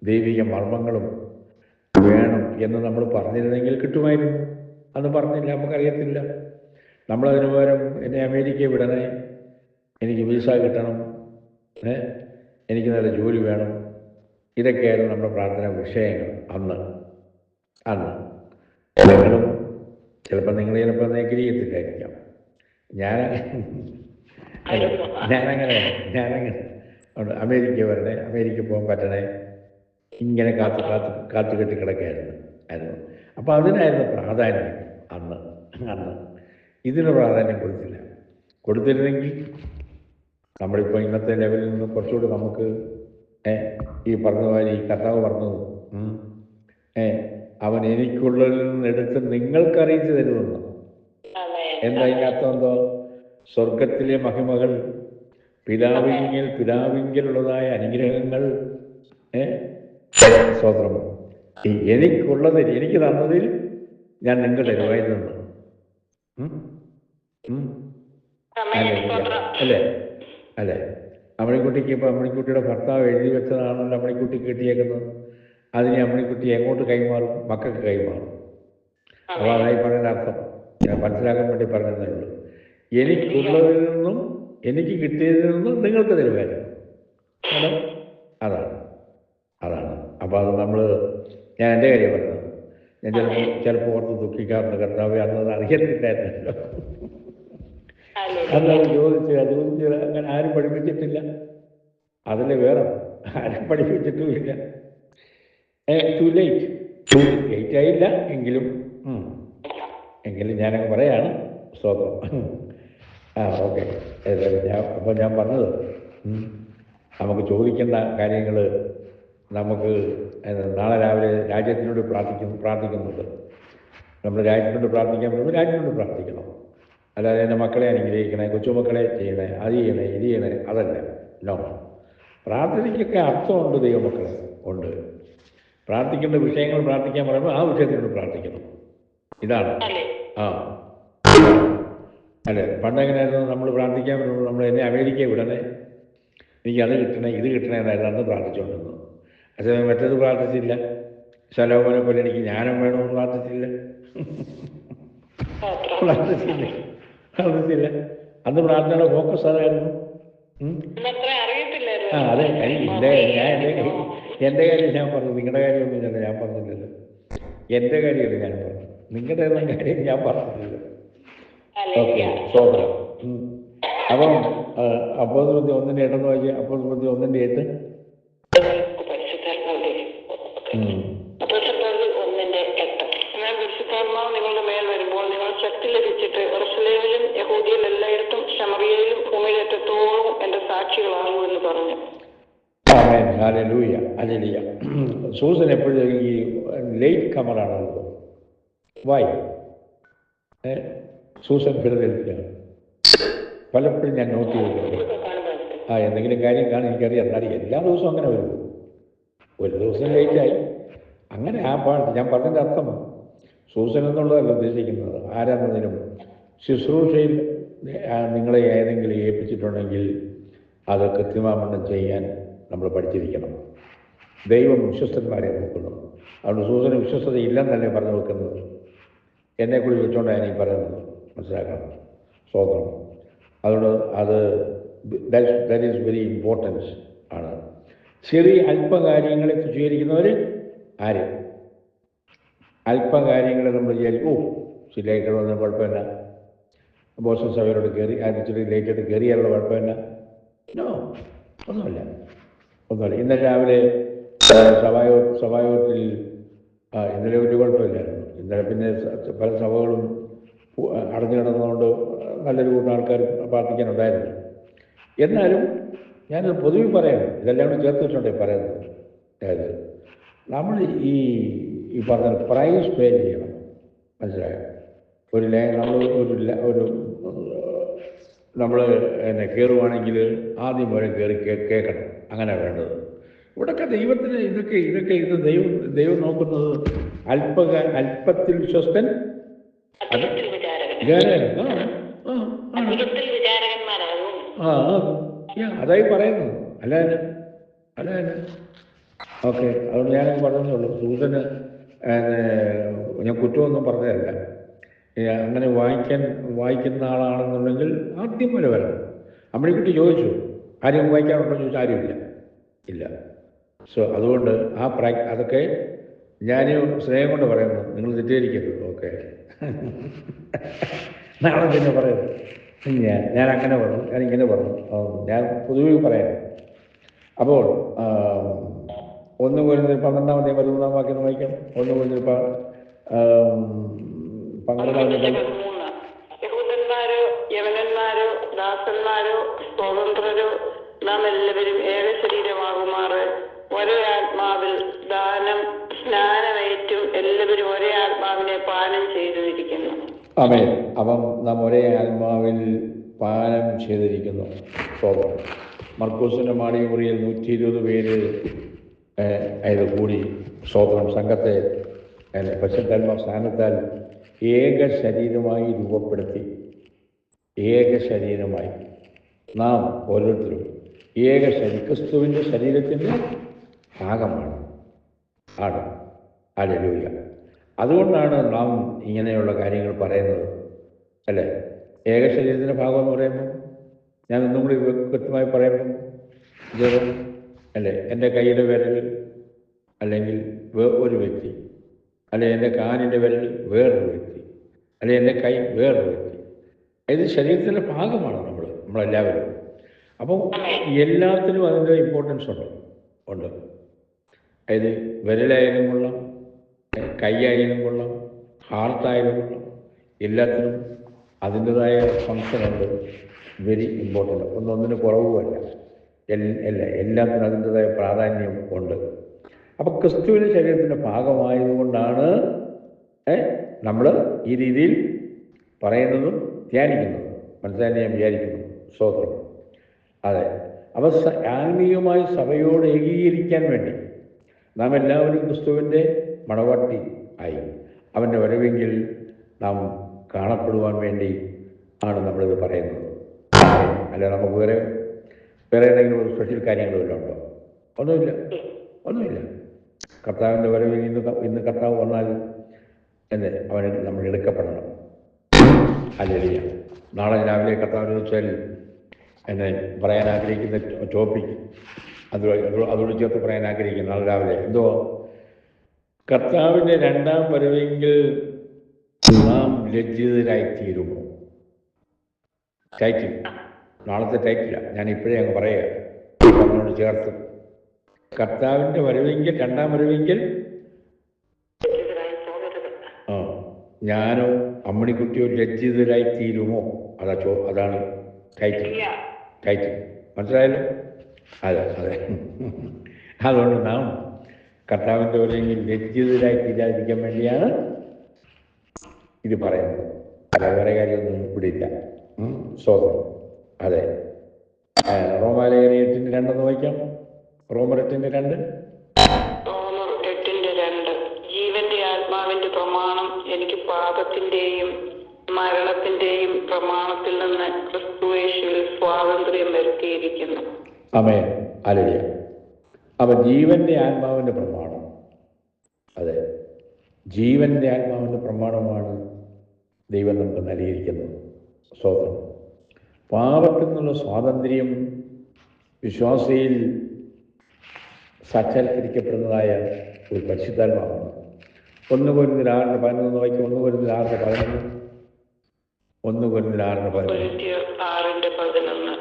[SPEAKER 1] ദൈവിക മർമ്മങ്ങളും വേണം എന്ന് നമ്മൾ പറഞ്ഞിരുന്നെങ്കിൽ കിട്ടുമായിരുന്നു. അത് പറഞ്ഞില്ല, നമുക്കറിയത്തില്ല. നമ്മളതിന് പകരം എന്നെ അമേരിക്കയിൽ വിടണേ, എനിക്ക് വിസ കിട്ടണം, എനിക്ക് നല്ല ജോലി വേണം, ഇതൊക്കെയായിരുന്നു നമ്മുടെ പ്രാർത്ഥന വിഷയങ്ങൾ അന്ന്. നിങ്ങൾ ചിലപ്പോൾ ഗ്രഹിക്കത്തില്ലായിരിക്കാം. ഞാനങ്ങനെ അമേരിക്ക വരണേ, അമേരിക്ക പോകാൻ പറ്റണേ, ഇങ്ങനെ കാത്തു കെട്ടി കിടക്കുകയായിരുന്നു. അപ്പോൾ അതിനായിരുന്നു പ്രാധാന്യം അന്ന്. ഇതിന് പ്രാധാന്യം കൊടുത്തിരുന്നെങ്കിൽ നമ്മളിപ്പോൾ ഇന്നത്തെ ലെവലിൽ നിന്ന് കുറച്ചുകൂടി നമുക്ക് ഈ പറഞ്ഞ പോലെ ഈ കർത്താവ് പറഞ്ഞത്, അവൻ എനിക്കുള്ളതിൽ നിന്നെടുത്ത് നിങ്ങൾക്കറിയിച്ചു തരുമെന്ന്. എന്താ ഇതിൻ്റെ അർത്ഥം? എന്തോ, സ്വർഗത്തിലെ മഹിമകൾ, പിതാവിങ്കലുള്ളതായ അനുഗ്രഹങ്ങൾ, സ്വതന്ത്രം എനിക്കുള്ളതിൽ, എനിക്ക് തന്നതിൽ ഞാൻ നിങ്ങൾക്ക് തരുമായിരുന്നു. അല്ലേ അമ്മണിക്കുട്ടിക്ക് ഇപ്പോൾ അമ്മണിക്കുട്ടിയുടെ ഭർത്താവ് എഴുതി വെച്ചതാണല്ലോ അമ്മണിക്കുട്ടി കിട്ടിയേക്കുന്നത്. അതിനെ അമ്മണിക്കുട്ടി എങ്ങോട്ട് കൈമാറും? മക്കൾക്ക് കൈമാറും. അപ്പോൾ അതായി പറയുന്ന അർത്ഥം ഞാൻ മനസ്സിലാക്കാൻ വേണ്ടി പറഞ്ഞതേ ഉള്ളൂ. എനിക്കുള്ളതിൽ നിന്നും എനിക്ക് കിട്ടിയതിൽ നിന്നും നിങ്ങൾക്ക് തരുമായിരുന്നു. അതാണ്. അപ്പോൾ അത് ഞാൻ എൻ്റെ കാര്യം പറഞ്ഞത്. ഞാൻ ചിലപ്പോൾ ഓർത്ത് ദുഃഖിക്കാറുണ്ട്, കർത്താവ് അന്നത് അറിയത്തില്ലായിരുന്നല്ലോ, അന്നത് ചോദിച്ച് അങ്ങനെ ആരും പഠിപ്പിച്ചിട്ടില്ല. അതിൽ വേറെ ആരും പഠിപ്പിച്ചിട്ടുമില്ല. ടു ലേറ്റ് ആയില്ല എങ്കിലും ഞാനങ്ങ് പറയാണ്. സ്തോത്രം. ഓക്കെ. അപ്പോൾ ഞാൻ പറഞ്ഞത്, നമുക്ക് ചോദിക്കേണ്ട കാര്യങ്ങൾ നമുക്ക് നാളെ രാവിലെ രാജ്യത്തിനോട് പ്രാർത്ഥിക്കുന്നുണ്ട്. നമ്മൾ രാജ്യത്തിനോട് പ്രാർത്ഥിക്കാൻ പറ്റുമ്പോൾ രാജ്യത്തിനോട് പ്രാർത്ഥിക്കണം. അല്ലാതെ എൻ്റെ മക്കളെ അനുഗ്രഹിക്കണേ, കൊച്ചുമക്കളെ ചെയ്യണേ, അത് ചെയ്യണേ, ഇത് ചെയ്യണേ, അതല്ല. നോ, പ്രാർത്ഥനയ്ക്കൊക്കെ അർത്ഥമുണ്ട്. ദൈവമക്കളെ ഉണ്ട്. പ്രാർത്ഥിക്കേണ്ട വിഷയങ്ങൾ പ്രാർത്ഥിക്കാൻ പറയുമ്പോൾ ആ വിഷയത്തിനോട് പ്രാർത്ഥിക്കണം. ഇതാണ്. അല്ലേ, പണ്ടെങ്ങനെയായിരുന്നു നമ്മൾ പ്രാർത്ഥിക്കാൻ പറ്റുമ്പോൾ നമ്മൾ എന്നെ അമേരിക്കയിൽ വിടണേ, എനിക്ക് അത് കിട്ടണേ, ഇത് കിട്ടണേ എന്നായിരുന്നു അന്ന് പ്രാർത്ഥിച്ചുകൊണ്ടിരുന്നത്. പക്ഷേ മറ്റേത് പ്രാർത്ഥിച്ചില്ല. ശലോമോനെ പോലെ എനിക്ക് ജ്ഞാനം വേണമെന്ന് പ്രാർത്ഥിച്ചില്ല. അന്ന് പ്രാർത്ഥനയുടെ ഫോക്കസ് അതായിരുന്നു. അതെ, എൻ്റെ കാര്യം ഞാൻ പറഞ്ഞു, നിങ്ങളുടെ കാര്യമൊന്നും ഞാൻ പറഞ്ഞില്ലല്ലോ. എൻ്റെ കാര്യമല്ല ഞാൻ പറഞ്ഞു, നിങ്ങളുടെ കാര്യം ഞാൻ പറഞ്ഞില്ലല്ലോ. ഓക്കെ, സ്തോത്രം. അപ്പം അപ്പോസ്തലർ 1:8 വായിച്ച്, അപ്പോസ്തലർ 1:8.
[SPEAKER 2] നിങ്ങളുടെ മേൽ വരുമ്പോൾ നിങ്ങൾ ശക്തി ലഭിച്ചിട്ട് യെരൂശലേമിലും യഹൂദയിൽ എല്ലായിടത്തും ശമറിയയിലും ഭൂമിയിലെത്തോളം എന്റെ സാക്ഷികളാകുമെന്ന് പറഞ്ഞു.
[SPEAKER 1] ഹല്ലേലൂയ. സൂസൻ എപ്പോഴും ഈ ലേറ്റ് കമറാണല്ലോ. വായി സൂസൻ ഫിലദൽഫിയ പലപ്പോഴും ഞാൻ നോട്ട് ചെയ്തിട്ടുണ്ട്. എന്തെങ്കിലും കാര്യം കാണും എനിക്കറിയാം. എന്നാലും എല്ലാ ദിവസവും അങ്ങനെ വരുമോ? ഒരു ദിവസം ലേറ്റായി അങ്ങനെ ആ പാട്ട് ഞാൻ പറഞ്ഞതിൻ്റെ അർത്ഥം സൂസൻ എന്നുള്ളതല്ല ഉദ്ദേശിക്കുന്നത്. ആരാന്നതിനും ശുശ്രൂഷയിൽ നിങ്ങളെ ഏതെങ്കിലും ഏൽപ്പിച്ചിട്ടുണ്ടെങ്കിൽ അത് കൃത്യമാവണ്ണം ചെയ്യാൻ നമ്മൾ പഠിച്ചിരിക്കണം. ദൈവം വിശ്വസ്തന്മാരെ നോക്കുന്നു. അതുകൊണ്ട് സൂസന് വിശ്വസ്തത ഇല്ലെന്നല്ലേ പറഞ്ഞു വെക്കുന്നത്. എന്നെക്കുറി വെച്ചുകൊണ്ടാണ് ഈ പറയുന്നത്. മനസ്സിലാക്കണം. സ്വതന്ത്രം. അതുകൊണ്ട് അത് ദാറ്റ് ഈസ് വെരി ഇമ്പോർട്ടൻസ് ആണ്. ചെറിയ അല്പകാര്യങ്ങളെ തുച്ഛീകരിക്കുന്നവർ ആര്? അല്പകാര്യങ്ങളെ നമ്മൾ വിചാരിക്കും ശരിയായിട്ട് വന്ന കുഴപ്പമില്ല, ബോസൻ സഭയോട് കയറി ആദ്യത്തെ ലേറ്റായിട്ട് കയറിയാലുള്ള കുഴപ്പമില്ല. നോ, ഒന്നുമില്ല. ഇന്നലെ രാവിലെ സഭായോഗത്തിൽ ഇന്നലെ വലിയ കുഴപ്പമില്ലായിരുന്നു. ഇന്നലെ പിന്നെ പല സഭകളും അടഞ്ഞു കിടന്നതുകൊണ്ട് നല്ലൊരു കൂട്ടം ആൾക്കാർ പ്രാർത്ഥിക്കാനുണ്ടായിരുന്നു. എന്നാലും ഞാനത് പൊതുവെ പറയണം, ഇതെല്ലാം കൂടി ചേർത്ത് വെച്ചോണ്ടേ പറയുന്നത്. അതായത് നമ്മൾ ഈ പറഞ്ഞ പ്രൈസ് പേ ചെയ്യണം. മനസ്സിലായോ? നമ്മൾ കയറുവാണെങ്കിൽ ആദ്യം വരെ കയറി കേൾക്കണം. അങ്ങനെ വേണ്ടത്. ഇവിടെയൊക്കെ ദൈവത്തിന് ഇത് ദൈവം നോക്കുന്നത് അല്പത്തിൽ വിശ്വസ്തൻ അതായി പറയുന്നത്. അല്ല ഓക്കെ. അതുകൊണ്ട് ഞാനത് പറഞ്ഞതേ ഉള്ളൂ. സൂസന് ഞാൻ കുറ്റമൊന്നും പറഞ്ഞതല്ല. അങ്ങനെ വായിക്കുന്ന ആളാണെന്നുണ്ടെങ്കിൽ ആദ്യം വരെ വരണം. അമ്മണിക്കുട്ടി ചോദിച്ചു ആരും വായിക്കാനുണ്ടോ ചോദിച്ചാൽ ആരുമില്ല. ഇല്ല. സോ അതുകൊണ്ട് അതൊക്കെ ഞാൻ സ്നേഹം കൊണ്ട് പറയുന്നു. നിങ്ങൾ തെറ്റിദ്ധരിക്കരുത്. ഓക്കെ. നാളെ പിന്നെ പറയുന്നു ഞാൻ അങ്ങനെ പറഞ്ഞു, ഞാനിങ്ങനെ പറഞ്ഞു. ഞാൻ പൊതുവെ പറയാം. അപ്പോൾ 1 കൊരിന്ത്യർ 12-13 വാക്യം വായിക്കാം. 1 കൊരിന്ത്യർ 12
[SPEAKER 2] യഹൂദന്മാരോ യവനന്മാരോ ദാസന്മാരോ സ്വതന്ത്രരോ നാം എല്ലാവരും ഏക ശരീരമാകുമാറ് ഒരേ ആത്മാവിൽ സ്നാനമേറ്റും എല്ലാവരും ഒരേ ആത്മാവിനെ പാനം ചെയ്തിരിക്കുന്നു.
[SPEAKER 1] ആമേൻ. അപ്പം നാം ഒരേ ആത്മാവിൽ പാനം ചെയ്തിരിക്കുന്നു. സ്വതന്ത്രം. മർക്കോസിന്റെ മാടിമുറിയിൽ 120 പേര് ഇത് കൂടി സ്വതന്ത്രം സംഘത്തെ പരിശുദ്ധാത്മാ സ്ഥാനത്താൽ ഏക ശരീരമായി രൂപപ്പെടുത്തി. ഏക ശരീരമായി നാം ഓരോരുത്തരും ക്രിസ്തുവിൻ്റെ ശരീരത്തിൻ്റെ ഭാഗമാണ്. ഹല്ലേലൂയ. അതുകൊണ്ടാണ് നാം ഇങ്ങനെയുള്ള കാര്യങ്ങൾ പറയുന്നത്, അല്ലേ? ഏക ശരീരത്തിൻ്റെ ഭാഗം എന്ന് പറയുമ്പോൾ ഞാൻ ഒന്നും കൂടി വ്യക്തമായി പറയുമ്പം ജപം, അല്ലേ? എൻ്റെ കൈയുടെ വിരൽ അല്ലെങ്കിൽ ഒരു വ്യക്തി, അല്ലെ എൻ്റെ കാലിൻ്റെ വിരൽ വേറൊരു വ്യക്തി, അല്ലെ എൻ്റെ കൈ വേറൊരു വ്യക്തി. ഇത് ശരീരത്തിൻ്റെ ഭാഗമാണ് നമ്മളെല്ലാവരും. അപ്പോൾ എല്ലാത്തിനും അതിൻ്റെ ഇമ്പോർട്ടൻസ് ഉണ്ട്. അതായത് വിരലായാലും കൊള്ളാം, കൈയായാലും കൊള്ളാം, ഹാർട്ടായാലും കൊള്ളാം, എല്ലാത്തിനും അതിൻ്റെതായ ഫങ്ഷനുണ്ട്. Very important. ഒന്നിന് കുറവുമല്ല. എല്ലാത്തിനും അതിൻ്റെതായ പ്രാധാന്യം ഉണ്ട്. അപ്പോൾ ക്രിസ്തുവിൻ്റെ ശരീരത്തിൻ്റെ ഭാഗമായതുകൊണ്ടാണ് നമ്മൾ ഈ രീതിയിൽ പറയുന്നതും ധ്യാനിക്കുന്നതും. മനസ്സിലായി ഞാൻ വിചാരിക്കുന്നു. സ്തോത്രം. അതെ. അപ്പോൾ ആത്മീയമായി സഭയോട് ഏകീകരിക്കാൻ വേണ്ടി നാം എല്ലാവരും ക്രിസ്തുവിൻ്റെ മണവാട്ടി ആയി അവൻ്റെ വരവെങ്കിൽ നാം കാണപ്പെടുവാൻ വേണ്ടി ആണ് നമ്മളിത് പറയുന്നത്. അല്ല നമുക്ക് വേറെ ഏതെങ്കിലും സ്പെഷ്യൽ കാര്യങ്ങളുമല്ലോ ഉണ്ടോ? ഒന്നുമില്ല. കർത്താവിൻ്റെ വരവിൽ ഇന്ന് കർത്താവ് വന്നാൽ നമ്മൾ എടുക്കപ്പെടണം. ഹല്ലേലൂയ. നാളെ രാവിലെ കർത്താവിനെ വെച്ചാൽ പറയാൻ ആഗ്രഹിക്കുന്ന ടോപ്പിക് അതോട് ചേർത്ത് പറയാൻ ആഗ്രഹിക്കുന്നു. നാളെ രാവിലെ എന്തോ കർത്താവിൻ്റെ രണ്ടാം വരവെങ്കിൽ നാം ലജ്ജിതരായിത്തീരുമോ? ടൈറ്റിൽ, നാളത്തെ ടൈറ്റിലാണ്. ഞാൻ ഇപ്പോഴേ അങ്ങ് പറയുക, നമ്മളോട് ചേർത്ത്. കർത്താവിൻ്റെ വരവെങ്കിൽ, രണ്ടാം വരവെങ്കിൽ ഞാനോ അമ്മണിക്കുട്ടിയോ ലജ്ജിതരായിത്തീരുമോ? അതാണ് ടൈറ്റിൽ. മനസ്സിലായല്ലോ? അതെ. അതുകൊണ്ട് നാം കർത്താവിൻ്റെ വരവെങ്കിൽ ലജ്ജിതരായി തീരാതിരിക്കാൻ വേണ്ടിയാണ് ഇത് പറയുന്നത്. അല്ല, വേറെ കാര്യമൊന്നും ഇവിടെ ഇല്ല. സ്വതം അതെ. റോമാലേഖനം 8:2 വായിക്കാം. റോമർ 8:2.
[SPEAKER 2] റോമർ 8:2. ജീവന്റെ ആത്മാവിന്റെ പ്രമാണം എനിക്ക് പാപത്തിന്റെയും മരണത്തിന്റെയും പ്രമാണത്തിൽ നിന്ന് ക്രിസ്തുയേശുവിൽ സ്വാതന്ത്ര്യം വരുത്തിയിരിക്കുന്നു.
[SPEAKER 1] ആമേൻ. ഹല്ലേലൂയ. അപ്പൊ ജീവന്റെ ആത്മാവിന്റെ പ്രമാണം, അതെ, ജീവന്റെ ആത്മാവിന്റെ പ്രമാണമാണ് ദൈവം നമുക്ക് നൽകിയിരിക്കുന്നത്. സ്തോത്രം. പാപത്തിൽ നിന്നുള്ള സ്വാതന്ത്ര്യം വിശ്വാസിയിൽ സാക്ഷാത്കരിക്കപ്പെടുന്നതായ ഒരു പരിശുദ്ധാത്മാവാണ്. 1 കൊരിന്ത്യർ 6:11 വായിക്കും. 1 കൊരിന്ത്യർ 6:11. 1 കൊരിന്ത്യർ
[SPEAKER 2] 6:11.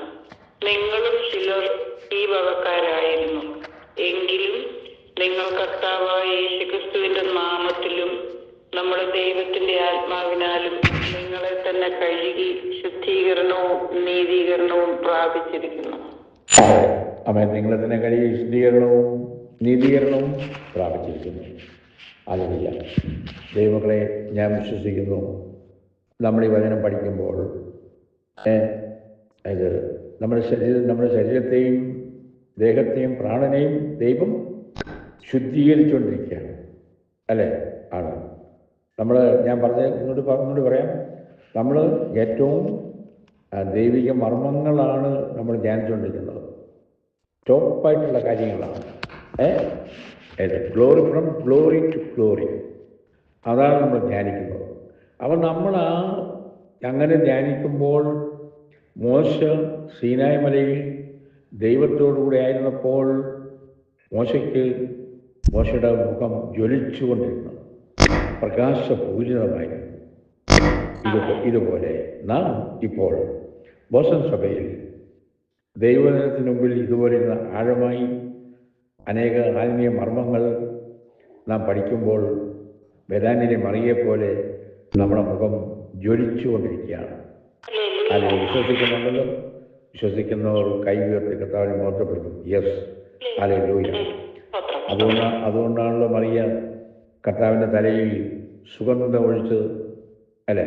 [SPEAKER 2] നിങ്ങളും ചിലർ ഈ വകക്കാരായിരുന്നു. എങ്കിലും നിങ്ങൾ കർത്താവായ യേശുക്രിസ്തുവിന്റെ നാമത്തിലും നമ്മുടെ ദൈവത്തിന്റെ ആത്മാവിനാലും നിങ്ങളെ തന്നെ കഴുകി ശുദ്ധീകരണവും നീതീകരണവും പ്രാപിച്ചിരിക്കുന്നു.
[SPEAKER 1] അവൻ നിങ്ങളെ തന്നെ കഴുകി ശുദ്ധീകരണവും നീതീകരണവും പ്രാപിച്ചിരിക്കുന്നു. ഹല്ലേലൂയ. ദൈവമക്കളെ, ഞാൻ വിശ്വസിക്കുന്നു, നമ്മൾ ഈ വചനം പഠിക്കുമ്പോൾ ഇത് നമ്മുടെ ശരീരത്തെയും ദേഹത്തെയും പ്രാണനെയും ദൈവം ശുദ്ധീകരിച്ചുകൊണ്ടിരിക്കുകയാണ്. അല്ലേ? ആണ്. ഞാൻ ഒന്നുകൂടി പറയാം. നമ്മൾ ഏറ്റവും ദൈവിക മർമ്മങ്ങളാണ് നമ്മൾ ധ്യാനിച്ചുകൊണ്ടിരിക്കുന്നത്. ടോപ്പായിട്ടുള്ള കാര്യങ്ങളാണ്. Glory from glory to glory, അതാണ് നമ്മൾ ധ്യാനിക്കുന്നത്. അപ്പോൾ നമ്മൾ അങ്ങനെ ധ്യാനിക്കുമ്പോൾ മോശ സീനായ് മലയിൽ ദൈവത്തോടുകൂടി ആയിരുന്നപ്പോൾ മോശയുടെ മുഖം ജ്വലിച്ചുകൊണ്ടിരുന്നു, പ്രകാശപൂരിതമായിരുന്നു. ഇതുപോലെ നാം ഇപ്പോൾ ബോസ്റ്റൺ സഭയിൽ ദൈവജനത്തിന് മുമ്പിൽ ഇതുപോലെ ആഴമായി അനേക ആത്മീയ മർമ്മങ്ങൾ നാം പഠിക്കുമ്പോൾ ബെഥാനിയിലെ മറിയെപ്പോലെ നമ്മുടെ മുഖം ജ്വലിച്ചുകൊണ്ടിരിക്കുകയാണ്. അത് വിശ്വസിക്കുന്നുണ്ടല്ലോ. വിശ്വസിക്കുന്നവർ കൈ ഉയർത്തി കർത്താവിനെ മഹത്വപ്പെടുത്തും. Yes, hallelujah. അതുകൊണ്ടാണല്ലോ മറിയ കർത്താവിൻ്റെ തലയിൽ സുഗന്ധം ഒഴിച്ചത്. അല്ലേ?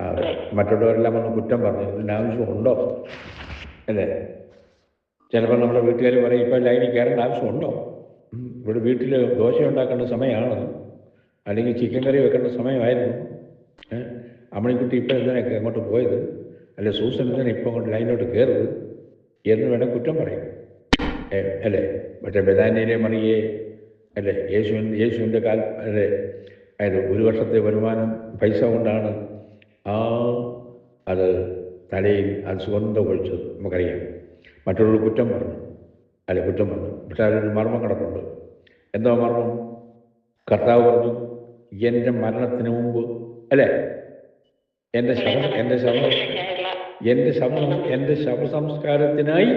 [SPEAKER 1] അതെ. മറ്റുള്ളവരെല്ലാം ഒന്ന് കുറ്റം പറഞ്ഞു. ഇതിൻ്റെ ആവശ്യമുണ്ടോ? അല്ലേ? ചിലപ്പോൾ നമ്മുടെ വീട്ടുകാർ പറയും, ഇപ്പം ലൈനിൽ കയറേണ്ട ആവശ്യമുണ്ടോ? ഇവിടെ വീട്ടിൽ ദോശ ഉണ്ടാക്കേണ്ട സമയമാണ്, അല്ലെങ്കിൽ ചിക്കൻ കറി വെക്കേണ്ട സമയമായിരുന്നു. അമ്മണിക്കുട്ടി ഇപ്പം എന്തിനൊക്കെ അങ്ങോട്ട് പോയത്, അല്ലെ സൂസൻ എന്തിനാ ഇപ്പം അങ്ങോട്ട് ലൈനിലോട്ട് കയറുന്നത് എന്ന് വേണം കുറ്റം പറയും. അല്ലേ? മറ്റേ ബെഥാനിയിലെ മറിയെ, അല്ലേ, യേശുവിൻ്റെ അല്ലേ, അതായത് 1 വർഷത്തെ വരുമാനം പൈസ കൊണ്ടാണ് അത് തലയിൽ അത് സുഗന്ധം ഒഴിച്ചത്. നമുക്കറിയാം. മറ്റുള്ളവർ കുറ്റം പറഞ്ഞു. പക്ഷേ അതിലൊരു മർമ്മം കിടപ്പുണ്ട്. എന്താ മർമ്മം? കർത്താവ് പറഞ്ഞു, എൻ്റെ മരണത്തിന് മുമ്പ്, അല്ലേ, എൻ്റെ ശവസംസ്കാരത്തിനായി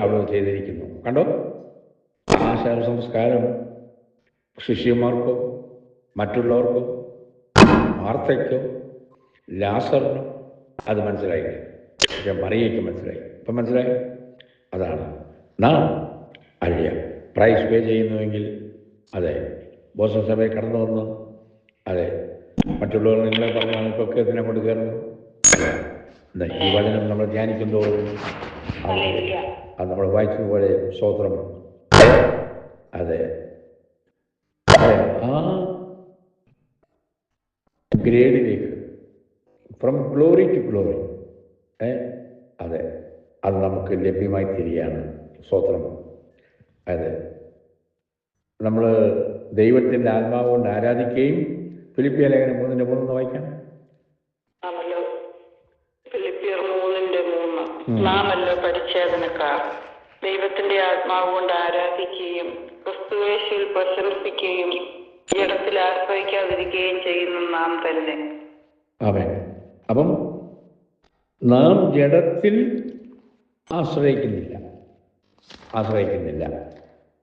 [SPEAKER 1] അവൾ ചെയ്തിരിക്കുന്നു. കണ്ടോ? ആ ശവസംസ്കാരം ശിഷ്യന്മാർക്കോ മറ്റുള്ളവർക്കോ മാർത്തയ്ക്കോ ലാസറിനോ അത് മനസ്സിലായില്ല. പക്ഷെ മറിയയ്ക്ക് മനസ്സിലായി. ഇപ്പം മനസ്സിലായി. അതാണ് നാം അറിയാം. പ്രൈസ് പേ ചെയ്യുന്നുവെങ്കിൽ, അതെ, ബോസ്റ്റൺ സഭയിൽ കടന്നു വന്ന്, അതെ, മറ്റുള്ളവർ നിങ്ങളെ പറഞ്ഞാണ് ഇപ്പൊക്കെ ഇതിനെ കൊണ്ട് കയറുന്നത്. ഈ വചനം നമ്മൾ ധ്യാനിക്കുന്തോറും അത് നമ്മൾ വായിച്ചതുപോലെ സ്തോത്രം. അതെ, ആ ഗ്രേഡിലേക്ക്, ഫ്രം ഗ്ലോറി ടു ഗ്ലോറി, അതെ, അത് നമുക്ക് ലഭ്യമായി തീരുകയാണ്. സ്തോത്രം. അതെ, നമ്മൾ ദൈവത്തിൻ്റെ ആത്മാവ് കൊണ്ട് ആരാധിക്കുകയും. ഫിലിപ്പിയ ലേഖനം 3:3 വായിക്കാം.
[SPEAKER 2] ഫിലിപ്പിയർ 3:3. നാമല്ലോ പരിച്ഛേദനക്കാർ, ദൈവത്തിന്റെ ആത്മാവ് കൊണ്ട് ആരാധിക്കുകയും ക്രിസ്തുയേശുവിൽ പ്രശംസിക്കുകയും ജഡത്തിൽ ആശ്രയിക്കാതിരിക്കുകയും ചെയ്യുന്ന നാം തന്നെ.
[SPEAKER 1] ആമേൻ. അപ്പം നാം ജഡത്തിൽ ആശ്രയിക്കുന്നില്ല.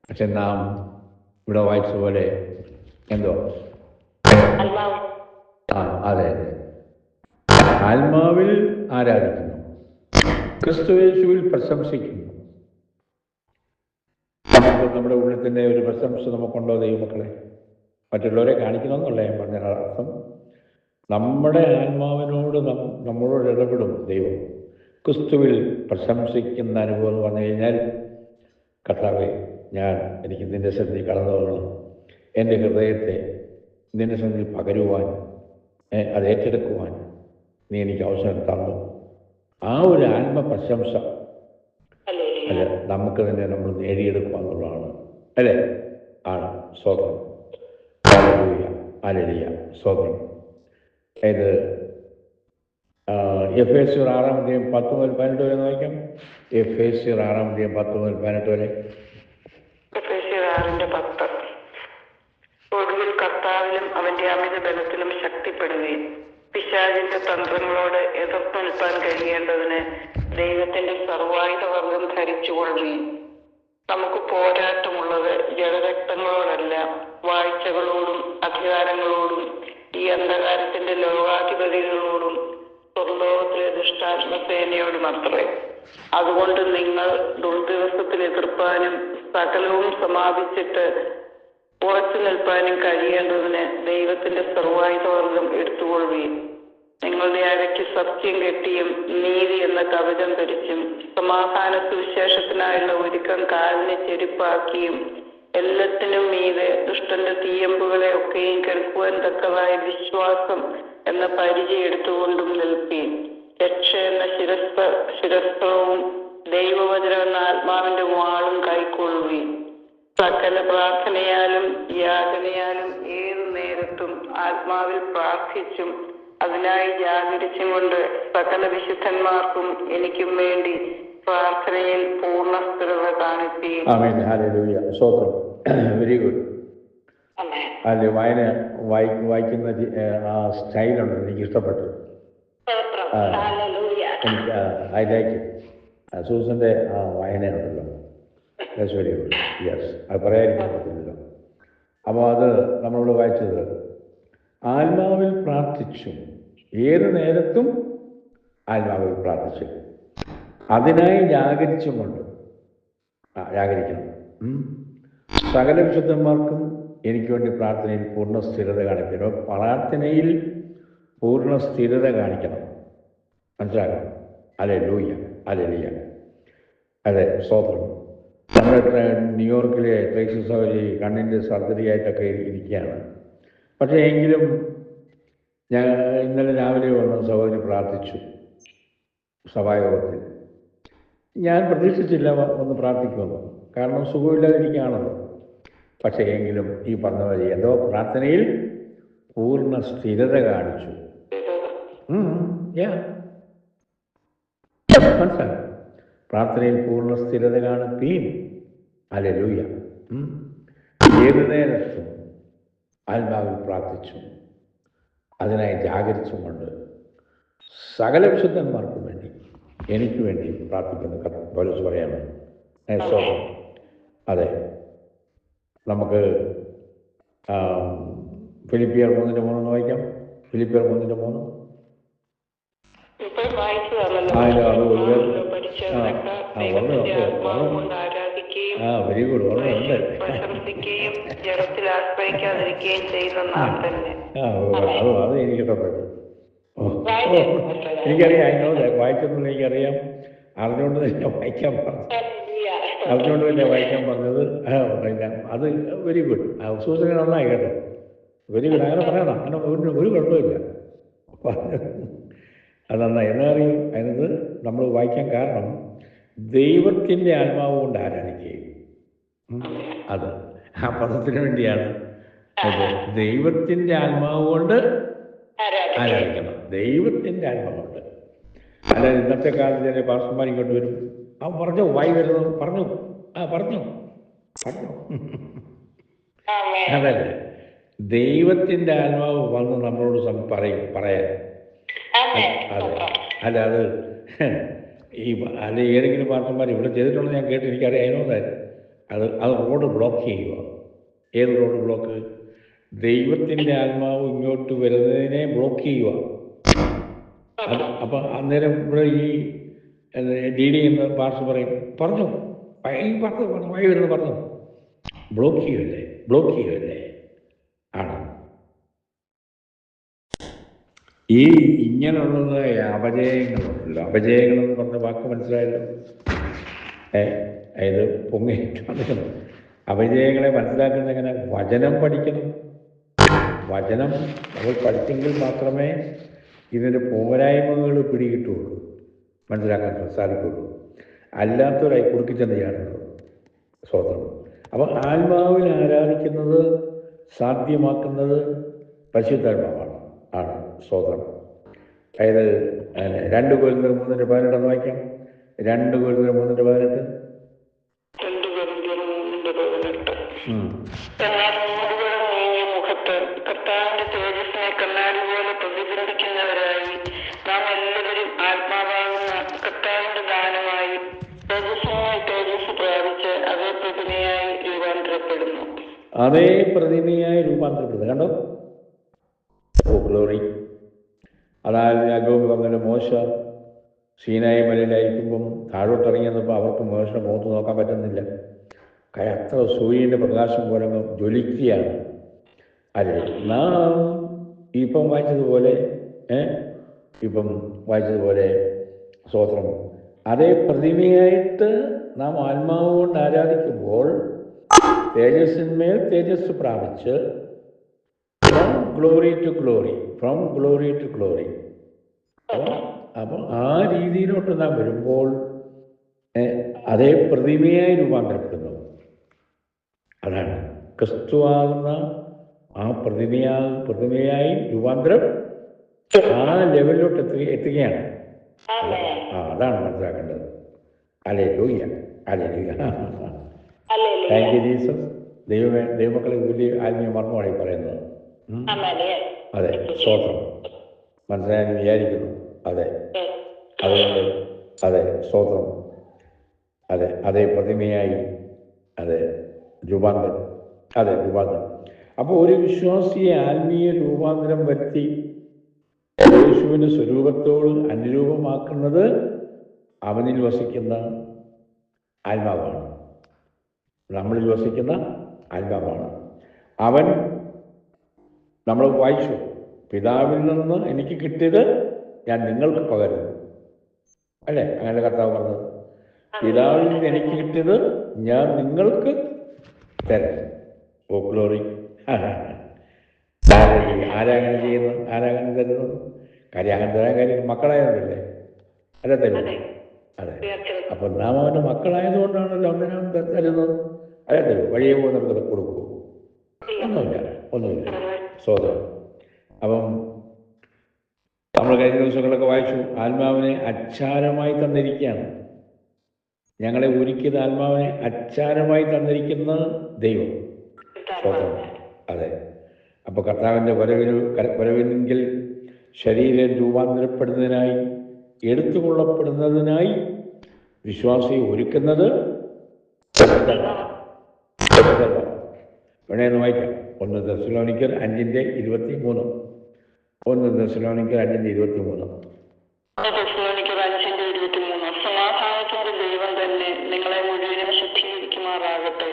[SPEAKER 1] പക്ഷെ നാം ഇവിടെ വായിച്ചതുപോലെ എന്തോ അതെ, ആത്മാവിൽ ആരാധിക്കുന്നു, ക്രിസ്തുയേശുവിൽ പ്രശംസിക്കുന്നു. നമ്മുടെ ഉള്ളിൽ തന്നെ ഒരു പ്രശംസ നമുക്കുണ്ടോ ദൈവമക്കളെ? മറ്റുള്ളവരെ കാണിക്കണമെന്നുള്ള ഞാൻ പറഞ്ഞ അർത്ഥം. നമ്മുടെ ആത്മാവിനോട് നമ്മളോട് ഇടപെടും ദൈവം. ക്രിസ്തുവിൽ പ്രശംസിക്കുന്ന അനുഭവം എന്ന് പറഞ്ഞു കഴിഞ്ഞാൽ, കർത്താവേ, എനിക്ക് നിൻ്റെ സന്നിധി കടന്നു വരണം, എൻ്റെ ഹൃദയത്തെ നിൻ്റെ സന്നിധി പകരുവാൻ, അത് ഏറ്റെടുക്കുവാൻ നീ എനിക്ക് അവസരം തന്നു. ആ ഒരു ആത്മപ്രശംസ അത് നമുക്ക് തന്നെ നമ്മൾ നേടിയെടുക്കുക എന്നുള്ളതാണ്. അല്ലേ? ആണ്. സ്തോത്രം. ഹല്ലേലൂയ, ഹല്ലേലൂയ, സ്തോത്രം. ഇത് എഫേസ്യർ 6:10-18 വരെ നോക്കാം. എഫേസ്യർ 6:10-18 വരെ.
[SPEAKER 2] എഫേസ്യർ 6:10. ഒടുവിൽ കർത്താവിലും അവന്റെ അമിത ബലത്തിലും ശക്തിപ്പെടുകയും പിശാചിന്റെ തന്ത്രങ്ങളോട് എതിർത്ത് നിൽക്കാൻ കഴിയേണ്ടതിന് ദൈവത്തിന്റെ സർവായുധവർഗം ധരിച്ചുകൊള്ളുകയും. നമുക്ക് പോരാട്ടമുള്ളത് ജഡരക്തങ്ങളോടല്ല, വാഴ്ചകളോടും അധികാരങ്ങളോടും ഈ അന്ധകാരത്തിന്റെ ലോകാധിപതികളോടും സ്വർലോകത്തിലെ ദുഷ്ടാത്മസേനയോടും അത്രേ. അതുകൊണ്ട് നിങ്ങൾ ദുർദിവസത്തിൽ എതിർപ്പാനും സകലവും സമാപിച്ചിട്ട് ഉറച്ചു നിൽപ്പാനും കഴിയേണ്ടതിന് ദൈവത്തിന്റെ സർവായുധവർഗം എടുത്തുകൊള്ളുകയും. നിങ്ങളുടെ അരയ്ക്ക് സത്യം കെട്ടിയും നീതി എന്ന കവചം ധരിച്ചും സമാധാന സുവിശേഷത്തിനായുള്ള ഒരുക്കം കാലിന് ചെരുപ്പാക്കിയും എല്ലാത്തിനും മീതെ ദുഷ്ടന്റെ തീയമ്പുകളെ ഒക്കെയും കേൾക്കുവാൻ തക്കതായ വിശ്വാസം എന്ന പരിചയം എടുത്തുകൊണ്ടും നിൽക്കുകയും രക്ഷ എന്ന ശിരസ്ത്രവും ദൈവവചനം എന്ന ആത്മാവിന്റെ വാളും കൈക്കൊള്ളുകയും സകല പ്രാർത്ഥനയാലും യാചനയാലും ഏതു നേരത്തും ആത്മാവിൽ പ്രാർത്ഥിച്ചും അതിനായി ജാഗരിച്ചും കൊണ്ട് സകല വിശുദ്ധന്മാർക്കും എനിക്കും വേണ്ടി പ്രാർത്ഥനയിൽ പൂർണ്ണ സ്ഥിരത കാണിക്കുകയും.
[SPEAKER 1] ആമേൻ. ഹല്ലേലൂയ, സ്തോത്രം. Very good. അതെ, വായിക്കുന്ന ആ സ്റ്റൈലുണ്ട്, എനിക്ക് ഇഷ്ടപ്പെട്ടു. എനിക്ക് ഐ ലൈക്ക് ഇറ്റ്. സൂസന്റെ ആ വായനയുണ്ടല്ലോ, ദാറ്റ്സ് വെരി ഗുഡ്. യെസ്, അത് പറയാതിരിക്കാൻ പറ്റില്ലല്ലോ. അപ്പോൾ അത് നമ്മളോട് വായിച്ചത് ആത്മാവിൽ പ്രാർത്ഥിച്ചു, ഏത് നേരത്തും ആത്മാവിൽ പ്രാർത്ഥിച്ചു, അതിനായി ജാഗരിച്ചുകൊണ്ട് ജാഗരിക്കണം. സകല വിശുദ്ധന്മാർക്കും എനിക്ക് വേണ്ടി പ്രാർത്ഥനയിൽ പൂർണ്ണ സ്ഥിരത കാണിക്കണം. പ്രാർത്ഥനയിൽ പൂർണ്ണ സ്ഥിരത കാണിക്കണം, മനസ്സിലാക്കണം. Hallelujah, hallelujah. അതെ, സ്തോത്രം. നമ്മുടെ ന്യൂയോർക്കിലെ ട്രേസി സഹോദരി കണ്ണിൻ്റെ സർജറി ആയിട്ടൊക്കെ ഇരിക്കുകയാണ്. പക്ഷേ എങ്കിലും ഞാൻ ഇന്നലെ രാവിലെ വന്ന് സഹോദരി പ്രാർത്ഥിച്ചു സഭായോഗത്തിൽ. ഞാൻ പ്രതീക്ഷിച്ചില്ല ഒന്ന് പ്രാർത്ഥിക്കുമെന്ന്, കാരണം സുഖമില്ലാതിരിക്കുകയാണല്ലോ. പക്ഷേ എങ്കിലും ഈ പറഞ്ഞ പോലെ എന്തോ പ്രാർത്ഥനയിൽ പൂർണ്ണ സ്ഥിരത കാണിച്ചു. മനസ്സിലായി. പ്രാർത്ഥനയിൽ പൂർണ്ണ സ്ഥിരത കാണിക്കുകയും ഹല്ലേലൂയ, ഏതു നേരത്തും ആത്മാവിൽ പ്രാർത്ഥിച്ചു, അതിനായി ജാഗരിച്ചും കൊണ്ട് സകല വിശുദ്ധന്മാർക്കും വേണ്ടി എനിക്ക് വേണ്ടി പ്രാർത്ഥിക്കുന്ന പൗലോസ് പറയാണ്. അതെ, നമുക്ക് ഫിലിപ്പിയർ 3:3 വായിക്കാം. ഫിലിപ്പിയർ 3:3. Very good. ഓർമ്മയുണ്ട്. അത് എനിക്ക് ഇഷ്ടപ്പെട്ടു. എനിക്കറിയാം, അതിനോട് വായിച്ചൊന്നും എനിക്കറിയാം. അറിഞ്ഞുകൊണ്ട് തന്നെ വായിക്കാൻ പറഞ്ഞത് അത് വെരി ഗുഡ്. സൂചന നന്നായി കേട്ടോ, വെരി ഗുഡ്. അങ്ങനെ പറയണം, അങ്ങനെ ഒരു കുഴപ്പമില്ല. അത് നന്നായി. എന്നറിയും അതിനത് നമ്മൾ വായിക്കാൻ കാരണം ദൈവത്തിൻ്റെ ആത്മാവ് കൊണ്ട് ആരാധിക്കുകയും, അത് ആ പദത്തിന് വേണ്ടിയാണ്. ദൈവത്തിൻ്റെ ആത്മാവ് കൊണ്ട് ആരാധിക്കണം, ദൈവത്തിൻ്റെ ആത്മാവ് കൊണ്ട്. അല്ലാതെ ഇന്നത്തെ കാലത്ത് തന്നെ പാസ്റ്റർമാർ ഇങ്ങോട്ട് വരും, അവൻ പറഞ്ഞു വായി വരുന്നു, പറഞ്ഞു അതല്ലേ, ദൈവത്തിൻ്റെ ആത്മാവ് വന്ന് നമ്മളോട് പറയാൻ. അതെ, അല്ല അത് ഏതെങ്കിലും പാസ്റ്റർമാർ ഇവിടെ ചെയ്തിട്ടുള്ളത് ഞാൻ കേട്ട് എനിക്കറിയാം. അതിനോടായിരുന്നു അത് റോഡ് ബ്ലോക്ക് ചെയ്യുക. ഏത് റോഡ് ബ്ലോക്ക്? ദൈവത്തിൻ്റെ ആത്മാവ് ഇങ്ങോട്ട് വരുന്നതിനെ ബ്ലോക്ക് ചെയ്യുക. അത് അപ്പം അന്നേരം ഇവിടെ ഈ ഡി എന്ന് പാസ്റ്റർ പറയും, പറഞ്ഞു വായി വരുന്നത് പറഞ്ഞു, ബ്ലോക്ക് ചെയ്യുമല്ലേ. ആണ്. ഈ ഇങ്ങനെയുള്ള അപജയങ്ങളുണ്ടല്ലോ, അപജയങ്ങൾ എന്ന് പറഞ്ഞ വാക്ക് മനസ്സിലായല്ലോ. അതായത് പൊങ്ങി കാണിക്കണം. അപജയങ്ങളെ മനസ്സിലാക്കുന്നത് എങ്ങനെ? വചനം പഠിക്കണം. വചനം നമ്മൾ പഠിച്ചെങ്കിൽ മാത്രമേ ഇതിൻ്റെ പോരായ്മകൾ പിടികിട്ടുള്ളൂ, മനസ്സിലാക്കാൻ സാധിക്കുള്ളൂ. അല്ലാത്തൊരായി കുടുക്കിച്ചെന്ന് ചെയ്യാറുണ്ട്. സ്വതന്ത്രം. അപ്പം ആത്മാവിനെ ആരാധിക്കുന്നത് സാധ്യമാക്കുന്നത് പരിശുദ്ധാത്മാവാണ്. സ്വതന്ത്രം. അതായത് 2 കൊരിന്ത്യർ 3:18 വായിക്കാം. 2 കൊരിന്ത്യർ 3:18.
[SPEAKER 2] എന്നാൽ മൂടുപടം നീങ്ങിയ മുഖത്ത് കർത്താവിന്റെ തേജസ്സിനെ കണ്ണാടി പോലെ പ്രതിബിംബിക്കുന്നവരായി നാം എല്ലാവരും ആത്മാവാകുന്ന കർത്താവിന്റെ ദാനമായി തേജസ് പ്രാപിച്ച് അതേ പ്രതിമയായി രൂപാന്തരപ്പെടുന്നു.
[SPEAKER 1] അതേ പ്രതിമയായി രൂപാന്തരപ്പെടുന്നു. കണ്ടോ? ഓ ഗ്ലോറി. അതായത് യാക്കോബ് പറഞ്ഞ മോശ സീനായി മലയിലായിരിക്കുമ്പം താഴോട്ടിറങ്ങിയെന്നപ്പോൾ അവർക്ക് മോശം മുഖത്ത് നോക്കാൻ പറ്റുന്നില്ല. അത്ര സൂര്യൻ്റെ പ്രകാശം പോലെ ജ്വലിക്കുകയാണ്. അതെ, നാം ഇപ്പം വായിച്ചതുപോലെ സ്വതന്ത്രം അതേ പ്രതിമയായിട്ട് നാം ആത്മാവ് കൊണ്ട് ആരാധിക്കുമ്പോൾ തേജസ്സിന്മേൽ തേജസ് പ്രാപിച്ച് ഫ്രം ഗ്ലോറി ടു ഗ്ലോറി. അപ്പം ആ രീതിയിലോട്ട് നാം വരുമ്പോൾ അതേ പ്രതിമയായി രൂപാന്തരപ്പെടുന്നു. അതാണ് ക്രിസ്തുവാകുന്ന ആ പ്രതിമയായി രൂപാന്തരം ആ ലെവലിലോട്ട് എത്തുകയാണ്. അതാണ് മനസ്സിലാക്കേണ്ടത്. ഹല്ലേലൂയ. Thank you Jesus. ദൈവമക്കളെ വലിയ ആത്മീയ മർമ്മമാണ് ഈ പറയുന്നത്. അതെ, സ്തോത്രം. മനസ്സിലായെന്ന് വിചാരിക്കുന്നു. അതെ, അതുകൊണ്ട് അതെ സ്തോത്രം. അതേ പ്രതിമയായി രൂപാന്തരം. അപ്പോൾ ഒരു വിശ്വാസിയെ ആത്മീയ രൂപാന്തരം വരുത്തി യേശുവിൻ്റെ സ്വരൂപത്തോട് അനുരൂപമാക്കുന്നത് അവനിൽ വസിക്കുന്ന ആത്മാവാണ്, നമ്മളിൽ വസിക്കുന്ന ആത്മാവാണ്. അവൻ നമ്മൾ വായിച്ചു, പിതാവിൽ നിന്ന് എനിക്ക് കിട്ടിയത് ഞാൻ നിങ്ങൾക്ക് പകരുന്നു, അല്ലേ? അങ്ങനെ കർത്താവ് പറഞ്ഞത്. പിതാവിൽ നിന്ന് എനിക്ക് കിട്ടിയത് ഞാൻ നിങ്ങൾക്ക് തരാം. ഓ ഗ്ലോറി. ആരാങ്ങനെ ചെയ്യുന്നത്? ആരാങ്ങനെ തരുന്നത്? അങ്ങനെ തരാൻ കാര്യം മക്കളായതുകൊണ്ടല്ലേ? അല്ലേ തരുന്നത്? അതെ. അപ്പം നാം അവൻ്റെ മക്കളായതുകൊണ്ടാണല്ലോ അവനാൻ തരുന്നത്. അതെ, തരും. വഴിയെ പോകുന്നവർക്ക് കൊടുക്കുമോ? ഒന്നുമില്ല. സ്വതന്ത്രം. അപ്പം നമ്മൾ കഴിഞ്ഞ ദിവസങ്ങളൊക്കെ വായിച്ചു, ആത്മാവിനെ അച്ചാരമായി തന്നിരിക്കുകയാണ്. ഞങ്ങളെ ഒരുക്കിയത് ആത്മാവിനെ അച്ചാരമായി തന്നിരിക്കുന്ന ദൈവം. സ്വതന്ത്രം. അതെ. അപ്പോൾ കർത്താവിൻ്റെ വരവിനെങ്കിൽ ശരീരം രൂപാന്തരപ്പെടുന്നതിനായി എടുത്തുകൊള്ളപ്പെടുന്നതിനായി വിശ്വാസിയെ ഒരുക്കുന്നത് വേണമെന്ന് വായിക്കാം. 1 തെസ്സലോനിക്കർ 5:23. 1 തെസ്സലോനിക്കർ 5:23.
[SPEAKER 2] സമാധാനത്തിന്റെ ദൈവം തന്നെ നിങ്ങളെ മുഴുവനും ശുദ്ധീകരിക്കുമാറാകട്ടെ.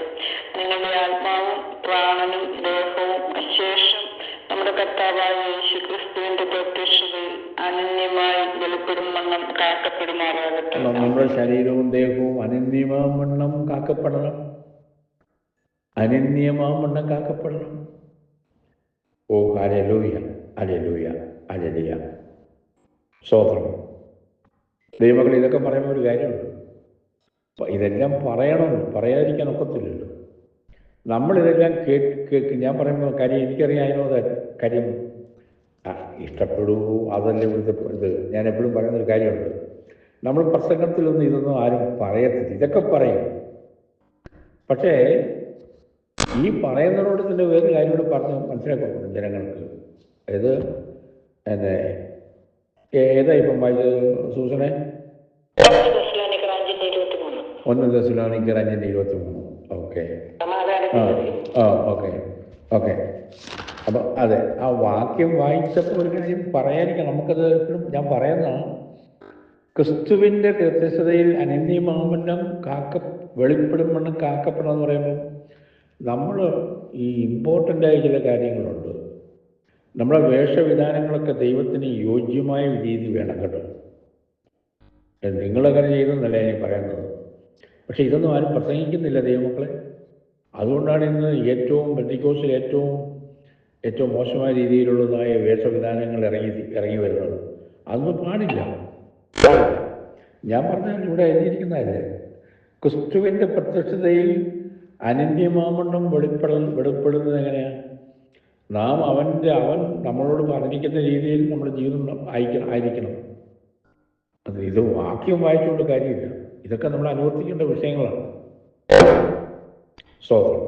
[SPEAKER 2] നിങ്ങളുടെ ആത്മാവും പ്രാണനും ദേഹവും അശേഷം നമ്മുടെ കർത്താവായ യേശുക്രിസ്തുവിന്റെ പ്രത്യക്ഷതയിൽ അനന്യമായി വെളിപ്പെടും വണ്ണം കാക്കപ്പെടുമാറാകട്ടെ.
[SPEAKER 1] നമ്മുടെ ശരീരവും ദേഹവും അനന്യമാവണ്ണം കാക്കപ്പെടണം. ഓ ഹല്ലേലൂയ. സ്തോത്രം. ദൈവമക്കൾ, ഇതൊക്കെ പറയുമ്പോൾ ഒരു കാര്യമുണ്ട്. ഇതെല്ലാം പറയാതിരിക്കാൻ ഒക്കത്തില്ലല്ലോ. നമ്മളിതെല്ലാം കേൾക്കും. ഞാൻ പറയുമ്പോൾ കാര്യം എനിക്കറിയാമോ കാര്യം ഇഷ്ടപ്പെടൂ, അതല്ലേ ഇവിടുത്തെ ഇത്. ഞാൻ എപ്പോഴും പറയുന്നൊരു കാര്യമുണ്ട്. നമ്മൾ പ്രസംഗത്തിലൊന്നും ഇതൊന്നും ആരും പറയത്തില്ല. ഇതൊക്കെ പറയും. പക്ഷേ ഈ പറയുന്നതോട് തന്നെ വേറെ കാര്യം കൂടെ പറഞ്ഞ് മനസ്സിലാക്കണം ജനങ്ങൾക്ക്. അതായത് ഏതാ ഇപ്പം വായിച്ചത് സൂസനെ? 1 തെസ്സലോനിക്കർ 5:23. ഓക്കെ. ഓക്കെ. അപ്പം അതെ, ആ വാക്യം വായിച്ചപ്പോൾ ഒരു കാര്യം പറയാതിരിക്കാം. നമുക്കത് എപ്പോഴും ഞാൻ പറയുന്നതാണ്. ക്രിസ്തുവിൻ്റെ വ്യത്യസ്തതയിൽ അനന്യമാവണ്ണം വെളിപ്പെടും വണ്ണം കാക്കപ്പെടണം എന്ന് പറയുമ്പോൾ നമ്മൾ ഈ ഇമ്പോർട്ടൻ്റായ ചില കാര്യങ്ങളുണ്ട്. നമ്മുടെ വേഷവിധാനങ്ങളൊക്കെ ദൈവത്തിന് യോജ്യമായ രീതി വേണം കേട്ടോ. നിങ്ങളങ്ങനെ ചെയ്തെന്നല്ല ഞാൻ പറയുന്നത്. പക്ഷേ ഇതൊന്നും ആരും പ്രസംഗിക്കുന്നില്ല ദൈവമക്കളെ. അതുകൊണ്ടാണ് ഇന്ന് പെന്തിക്കോസിൽ ഏറ്റവും മോശമായ രീതിയിലുള്ളതായ വേഷവിധാനങ്ങൾ ഇറങ്ങി വരുന്നത്. അതൊന്നും പാടില്ല. ഞാൻ പറഞ്ഞാൽ ഇവിടെ എഴുതിയിരിക്കുന്നതല്ലേ, ക്രിസ്തുവിൻ്റെ പ്രത്യക്ഷതയിൽ അനന്യമാമണ്ണം വെളിപ്പെടുന്നത് എങ്ങനെയാണ്? അവൻ നമ്മളോട് പറഞ്ഞിരിക്കുന്ന രീതിയിൽ നമ്മുടെ ജീവിതം ആയിരിക്കണം. ഇത് വാക്യം വായിച്ചുകൊണ്ട് കാര്യമില്ല. ഇതൊക്കെ നമ്മൾ അനുവർത്തിക്കേണ്ട വിഷയങ്ങളാണ്. സ്തോത്രം.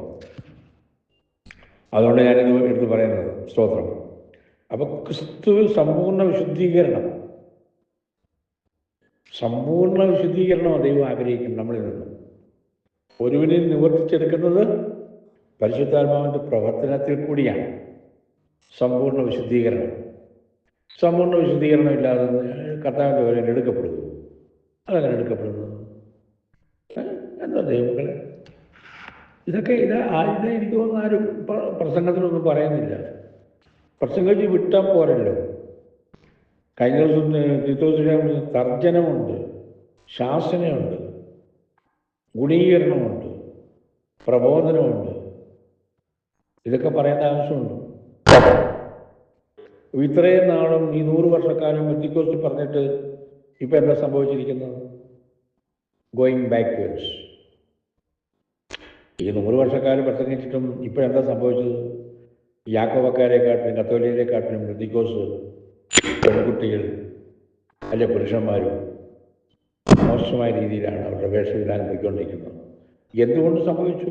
[SPEAKER 1] അതുകൊണ്ട് ഞാനിത് എടുത്ത് പറയുന്നത് സ്തോത്രം. അപ്പോൾ ക്രിസ്തുവിൽ സമ്പൂർണ്ണ വിശുദ്ധീകരണമാണ് ദൈവം ആഗ്രഹിക്കുന്നത് നമ്മളിൽ നിന്ന്. ഒരുവനിൽ നിവർത്തിച്ചെടുക്കുന്നത് പരിശുദ്ധാത്മാവിൻ്റെ പ്രവർത്തനത്തിൽ കൂടിയാണ് സമ്പൂർണ്ണ വിശുദ്ധീകരണം. സമ്പൂർണ്ണ വിശുദ്ധീകരണം ഇല്ലാതെ കർത്താവിൻ്റെ വരവിൽ എടുക്കപ്പെടുന്നു. അതങ്ങനെ എടുക്കപ്പെടുന്നു എന്താ ദൈവങ്ങളെ? ഇത് എനിക്ക് തോന്നുന്നു ആരും പ്രസംഗത്തിലൊന്നും പറയുന്നില്ല. പ്രസംഗിച്ച് വിട്ടാൽ പോരല്ലോ. കഴിഞ്ഞ ദിവസം തർജ്ജനമുണ്ട്, ശാസനയുണ്ട്, ഗുണീകരണമുണ്ട്, പ്രബോധനമുണ്ട്. ഇതൊക്കെ പറയേണ്ട ആവശ്യമുണ്ട്. ഇത്രയും നാളും ഈ 100 വർഷക്കാലം പെന്തിക്കോസ്റ്റ് പറഞ്ഞിട്ട് ഇപ്പം എന്താ സംഭവിച്ചിരിക്കുന്നത്? Going backwards. ഈ 100 വർഷക്കാലം പ്രസംഗിച്ചിട്ടും ഇപ്പോഴെന്താ സംഭവിച്ചത്? യാക്കോബക്കാരെക്കാട്ടിലും കത്തോലിക്കരെക്കാട്ടിലും പെന്തിക്കോസ് പെൺകുട്ടികൾ അല്ലെ പുരുഷന്മാരും മോശമായ രീതിയിലാണ് അവരുടെ വേഷവിധാനം പോയിക്കൊണ്ടിരിക്കുന്നത്. എന്തുകൊണ്ട് സംഭവിച്ചു?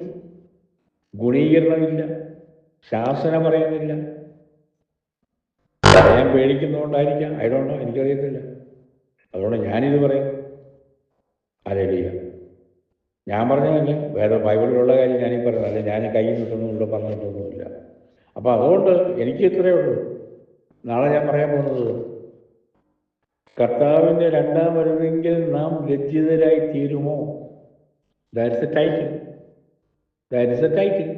[SPEAKER 1] ഗുണീകരണമില്ല, ശാസന പറയുന്നില്ല. പറയാൻ പേടിക്കുന്നതുകൊണ്ടായിരിക്കാം, എനിക്കറിയത്തില്ല. അതുകൊണ്ട് ഞാനിത് പറയും. ഹല്ലേലൂയ. ഞാൻ പറഞ്ഞതല്ല, വേറെ ബൈബിളിലുള്ള കാര്യം ഞാനീ പറയുന്നത്, അല്ലെ ഞാൻ കയ്യിൽ നിൽക്കൊന്നും ഇവിടെ പറഞ്ഞിട്ടൊന്നുമില്ല. അപ്പം അതുകൊണ്ട് എനിക്ക് ഇത്രയേ ഉള്ളൂ. നാളെ ഞാൻ പറയാൻ പോകുന്നത്, കർത്താവിൻ്റെ രണ്ടാം വരവെങ്കിൽ നാം ലജ്ജിതരായി തീരുമോ? That's a title.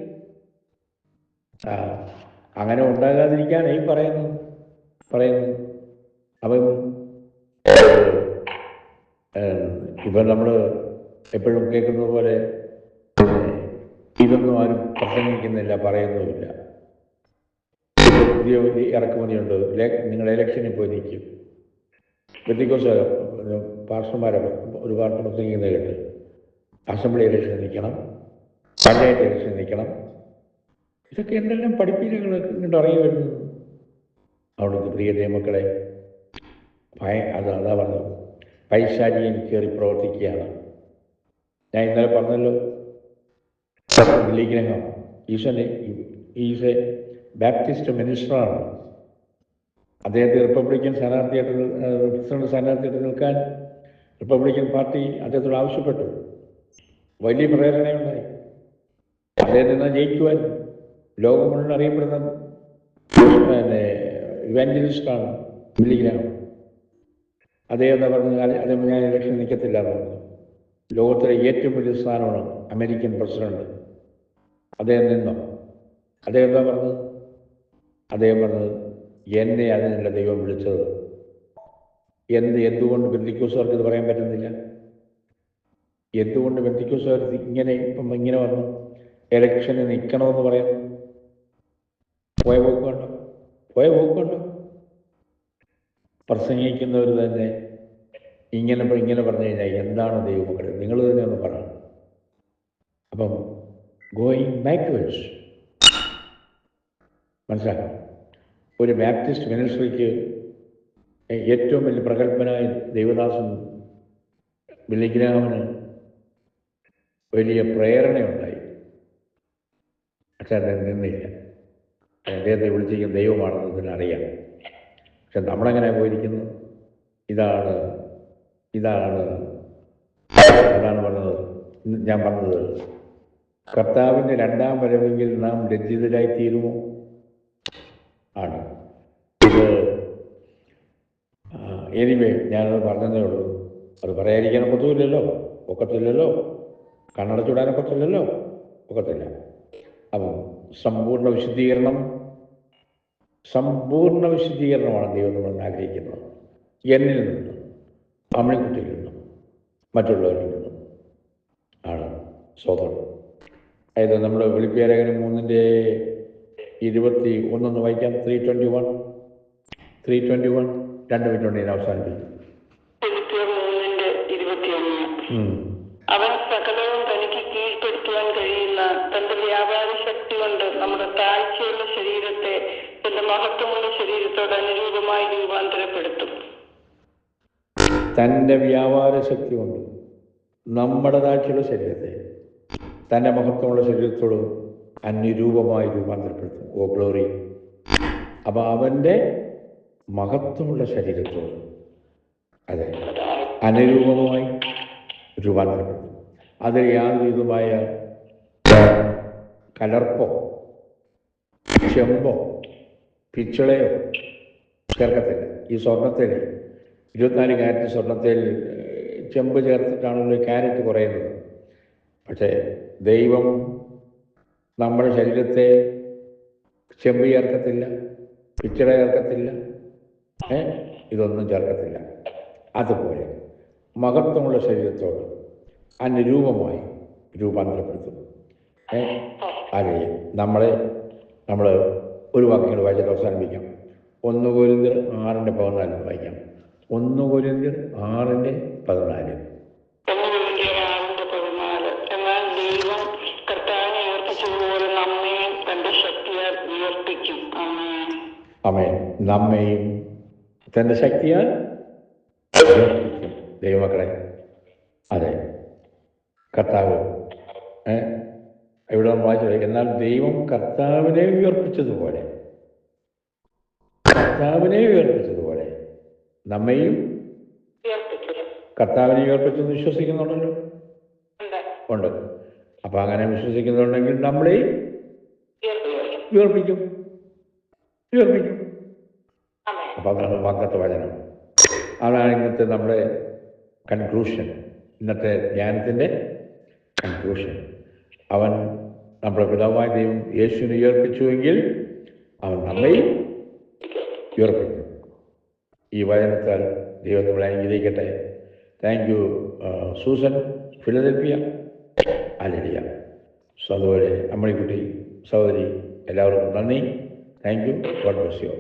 [SPEAKER 1] അങ്ങനെ ഉണ്ടാകാതിരിക്കാണ് ഈ പറയുന്നു. അപ്പം ഇപ്പം നമ്മൾ എപ്പോഴും കേൾക്കുന്നത് പോലെ ഇതൊന്നും ആരും പ്രസംഗിക്കുന്നില്ല, പറയുന്നുമില്ല. പുതിയ ഇറക്കുമതിയുണ്ട്. നിങ്ങൾ ഇലക്ഷനിൽ പോയി നിൽക്കും. പെന്തിക്കോസ് പാസ്റ്റർമാരൊക്കെ ഒരുപാട് പ്രസംഗിക്കുന്നത് കേട്ട് അസംബ്ലി ഇലക്ഷന് നിൽക്കണം, പഞ്ചായത്ത് ഇലക്ഷന് നിൽക്കണം. ഇതൊക്കെ എന്തെല്ലാം പഠിപ്പിക്കങ്ങൾ ഇങ്ങോട്ട് ഇറങ്ങി വരുന്നത്. അവിടുത്തെ പ്രിയ ദൈവമക്കളെ, അതാ പറഞ്ഞത്, പൈശാചികൻ കയറി പ്രവർത്തിക്കുകയാണ്. ഞാൻ ഇന്നലെ പറഞ്ഞല്ലോ, ബില്ലിഗ്രഹാം ഈസ് എ ബാപ്റ്റിസ്റ്റ് മിനിസ്റ്ററാണ്. അദ്ദേഹത്തെ പ്രസിഡന്റ് സ്ഥാനാർത്ഥിയായിട്ട് നിൽക്കാൻ റിപ്പബ്ലിക്കൻ പാർട്ടി അദ്ദേഹത്തോട് ആവശ്യപ്പെട്ടു. വലിയ പ്രേരണയുണ്ടായി. അദ്ദേഹം നിന്നാൽ ജയിക്കുമായിരുന്നു. ലോകം മുഴുവൻ അറിയപ്പെടുന്ന ഇവാഞ്ചലിസ്റ്റാണ് ബില്ലിഗ്രാം. അദ്ദേഹം എന്താ പറഞ്ഞാൽ, ഞാൻ ഇലക്ഷൻ നിൽക്കത്തില്ല എന്ന് പറഞ്ഞു. ലോകത്തിലെ ഏറ്റവും വലിയ സ്ഥാനമാണ് അമേരിക്കൻ പ്രസിഡന്റ്. അദ്ദേഹം നിന്നോ? അദ്ദേഹം എന്താ പറഞ്ഞത്? അദ്ദേഹം പറഞ്ഞത്, എന്നെ അതിനല്ല ദൈവം വിളിച്ചത്. എന്തുകൊണ്ട് പെന്തിക്കോസുകാർക്ക് ഇത് പറയാൻ പറ്റുന്നില്ല? എന്തുകൊണ്ട് പെന്തിക്കോസുകാർ ഇങ്ങനെ വന്നു ഇലക്ഷന് നിൽക്കണമെന്ന് പറയുന്നു? പോയ പോക്കുണ്ടോ? പ്രസംഗിക്കുന്നവർ തന്നെ ഇങ്ങനെ പറഞ്ഞു കഴിഞ്ഞാൽ എന്താണ് ദൈവമക്കളെ? നിങ്ങൾ തന്നെ ഒന്ന് പറയണം. അപ്പം ഗോയിങ് ബാക്ക്വേർഡ്സ് മനസ്സിലാക്കണം. ഒരു ബാപ്റ്റിസ്റ്റ് മിനിസ്ട്രിക്ക് ഏറ്റവും വലിയ പ്രഗത്ഭനായ ദൈവദാസൻ ബില്ലിഗ്രാമിന് വലിയ പ്രേരണയുണ്ടായി. പക്ഷെ അദ്ദേഹം നിന്നില്ല. അദ്ദേഹത്തെ വിളിച്ചിരിക്കുന്ന ദൈവമാണെന്ന് ഇതിനറിയാം. പക്ഷെ നമ്മളെങ്ങനെ പോയിരിക്കുന്നു? ഇതാണ് ഞാൻ പറഞ്ഞത്. കർത്താവിൻ്റെ രണ്ടാം വരവെങ്കിൽ നാം ലജ്ജിതരായി തീരുമോ? ആണ്. എനിവേ ഞാനത് പറഞ്ഞതേ ഉള്ളൂ. അത് പറയാതിരിക്കാനൊക്കത്തില്ലല്ലോ, കണ്ണടച്ചുവിടാനൊക്കത്തില്ലല്ലോ, ഒക്കത്തില്ല. അപ്പം സമ്പൂർണ്ണ വിശുദ്ധീകരണം, സമ്പൂർണ്ണ വിശുദ്ധീകരണമാണ് ദൈവം നമ്മൾ ആഗ്രഹിക്കുന്നത്. എന്നിൽ നിന്നും, അമ്മണിക്കുട്ടിയിൽ നിന്നും, മറ്റുള്ളവരിൽ നിന്നും ആണ്. സ്വതം അതായത് നമ്മൾ ഫിലിപ്പിയ ലേഖനം 3:21 വായിക്കാം. 3:21 2 മിനിറ്റ് കൊണ്ട് ഞാൻ അവസാനിപ്പിക്കും.
[SPEAKER 2] അവൻ സകലവും തനിക്ക് കീഴ്പ്പെടുത്തുവാൻ കഴിയുന്ന തന്റെ വ്യാപാര ശക്തി കൊണ്ട് നമ്മുടെ താഴ്ചയുള്ള ശരീരത്തെ തന്റെ മഹത്വമുള്ള ശരീരത്തോട് അനുരൂപമായി രൂപാന്തരപ്പെടുത്തും.
[SPEAKER 1] തൻ്റെ വ്യാപാര ശക്തി കൊണ്ട് നമ്മുടെ താഴ്ചയുള്ള ശരീരത്തെ തൻ്റെ മഹത്വമുള്ള ശരീരത്തോട് അനുരൂപമായി രൂപാന്തരപ്പെടുത്തും. ഓ ഗ്ലോറി. അപ്പം അവൻ്റെ മഹത്വമുള്ള ശരീരത്തോട് അതെ അനുരൂപമായി രൂപാന്തരപ്പെടുത്തും. അതിൽ യാതൊരു വിധമായ കലർപ്പോ ചെമ്പോ പിച്ചളയോ ചേർക്കത്തില്ല. ഈ സ്വർണ്ണത്തിൽ 24 കാരറ്റ് സ്വർണ്ണത്തിൽ ചെമ്പ് ചേർത്തിട്ടാണല്ലോ ക്യാരറ്റ് കുറയുന്നത്. പക്ഷേ ദൈവം നമ്മുടെ ശരീരത്തെ ചെമ്പ് ചേർക്കത്തില്ല, പിച്ചള ചേർക്കത്തില്ല, ഇതൊന്നും ചേർക്കത്തില്ല. അതുപോലെ മഹത്വമുള്ള ശരീരത്തോട് അനുരൂപമായി രൂപാന്തരപ്പെടുത്തും. അതെ നമ്മൾ ഒരു വാക്യങ്ങൾ വായിച്ചിട്ട് അവസാനിപ്പിക്കാം. 1 കൊരിന്ത്യർ 6:14 വായിക്കാം. 1 കൊരിന്ത്യർ 6:14.
[SPEAKER 2] എന്നാൽ ദൈവം കർത്താവിനെ ഉയർപ്പിച്ചതുപോലെ നമ്മെയും തന്റെ ശക്തിയാൽ ഉയർപ്പിക്കും.
[SPEAKER 1] ആമേൻ. നമ്മെയും തന്റെ ശക്തിയാൽ ഉയർപ്പിക്കും. ദൈവമക്കളെ, അതെ കർത്താവ് ഇവിടെ വായിച്ചത്, എന്നാൽ ദൈവം കർത്താവിനെ ഉയർപ്പിച്ചതുപോലെ നമ്മെയും കർത്താവിനെ ഉയർപ്പിച്ചെന്ന് വിശ്വസിക്കുന്നുണ്ടല്ലോ. ഉണ്ട്. അപ്പം അങ്ങനെ വിശ്വസിക്കുന്നുണ്ടെങ്കിൽ നമ്മളെയും ഉയർപ്പിക്കും. അപ്പം അതാണ് വാഗ്ദത്ത വചനം. അതാണ് ഇന്നത്തെ നമ്മുടെ കൺക്ലൂഷൻ, ഇന്നത്തെ ധ്യാനത്തിൻ്റെ കൺക്ലൂഷൻ. അവൻ നമ്മുടെ പിതാവായ ദൈവം യേശുവിനെ ഉയർപ്പിച്ചുവെങ്കിൽ അവൻ നമ്മെയും ഉയർപ്പിക്കും. ഈ വചനത്താൽ ദൈവം നമ്മളെ അനുഗ്രഹിക്കട്ടെ. Thank you Susan, Philadelphia. Hallelujah. അതുപോലെ അമ്മണിക്കുട്ടി സഹോദരി, എല്ലാവർക്കും നന്ദി. Thank you. God bless you.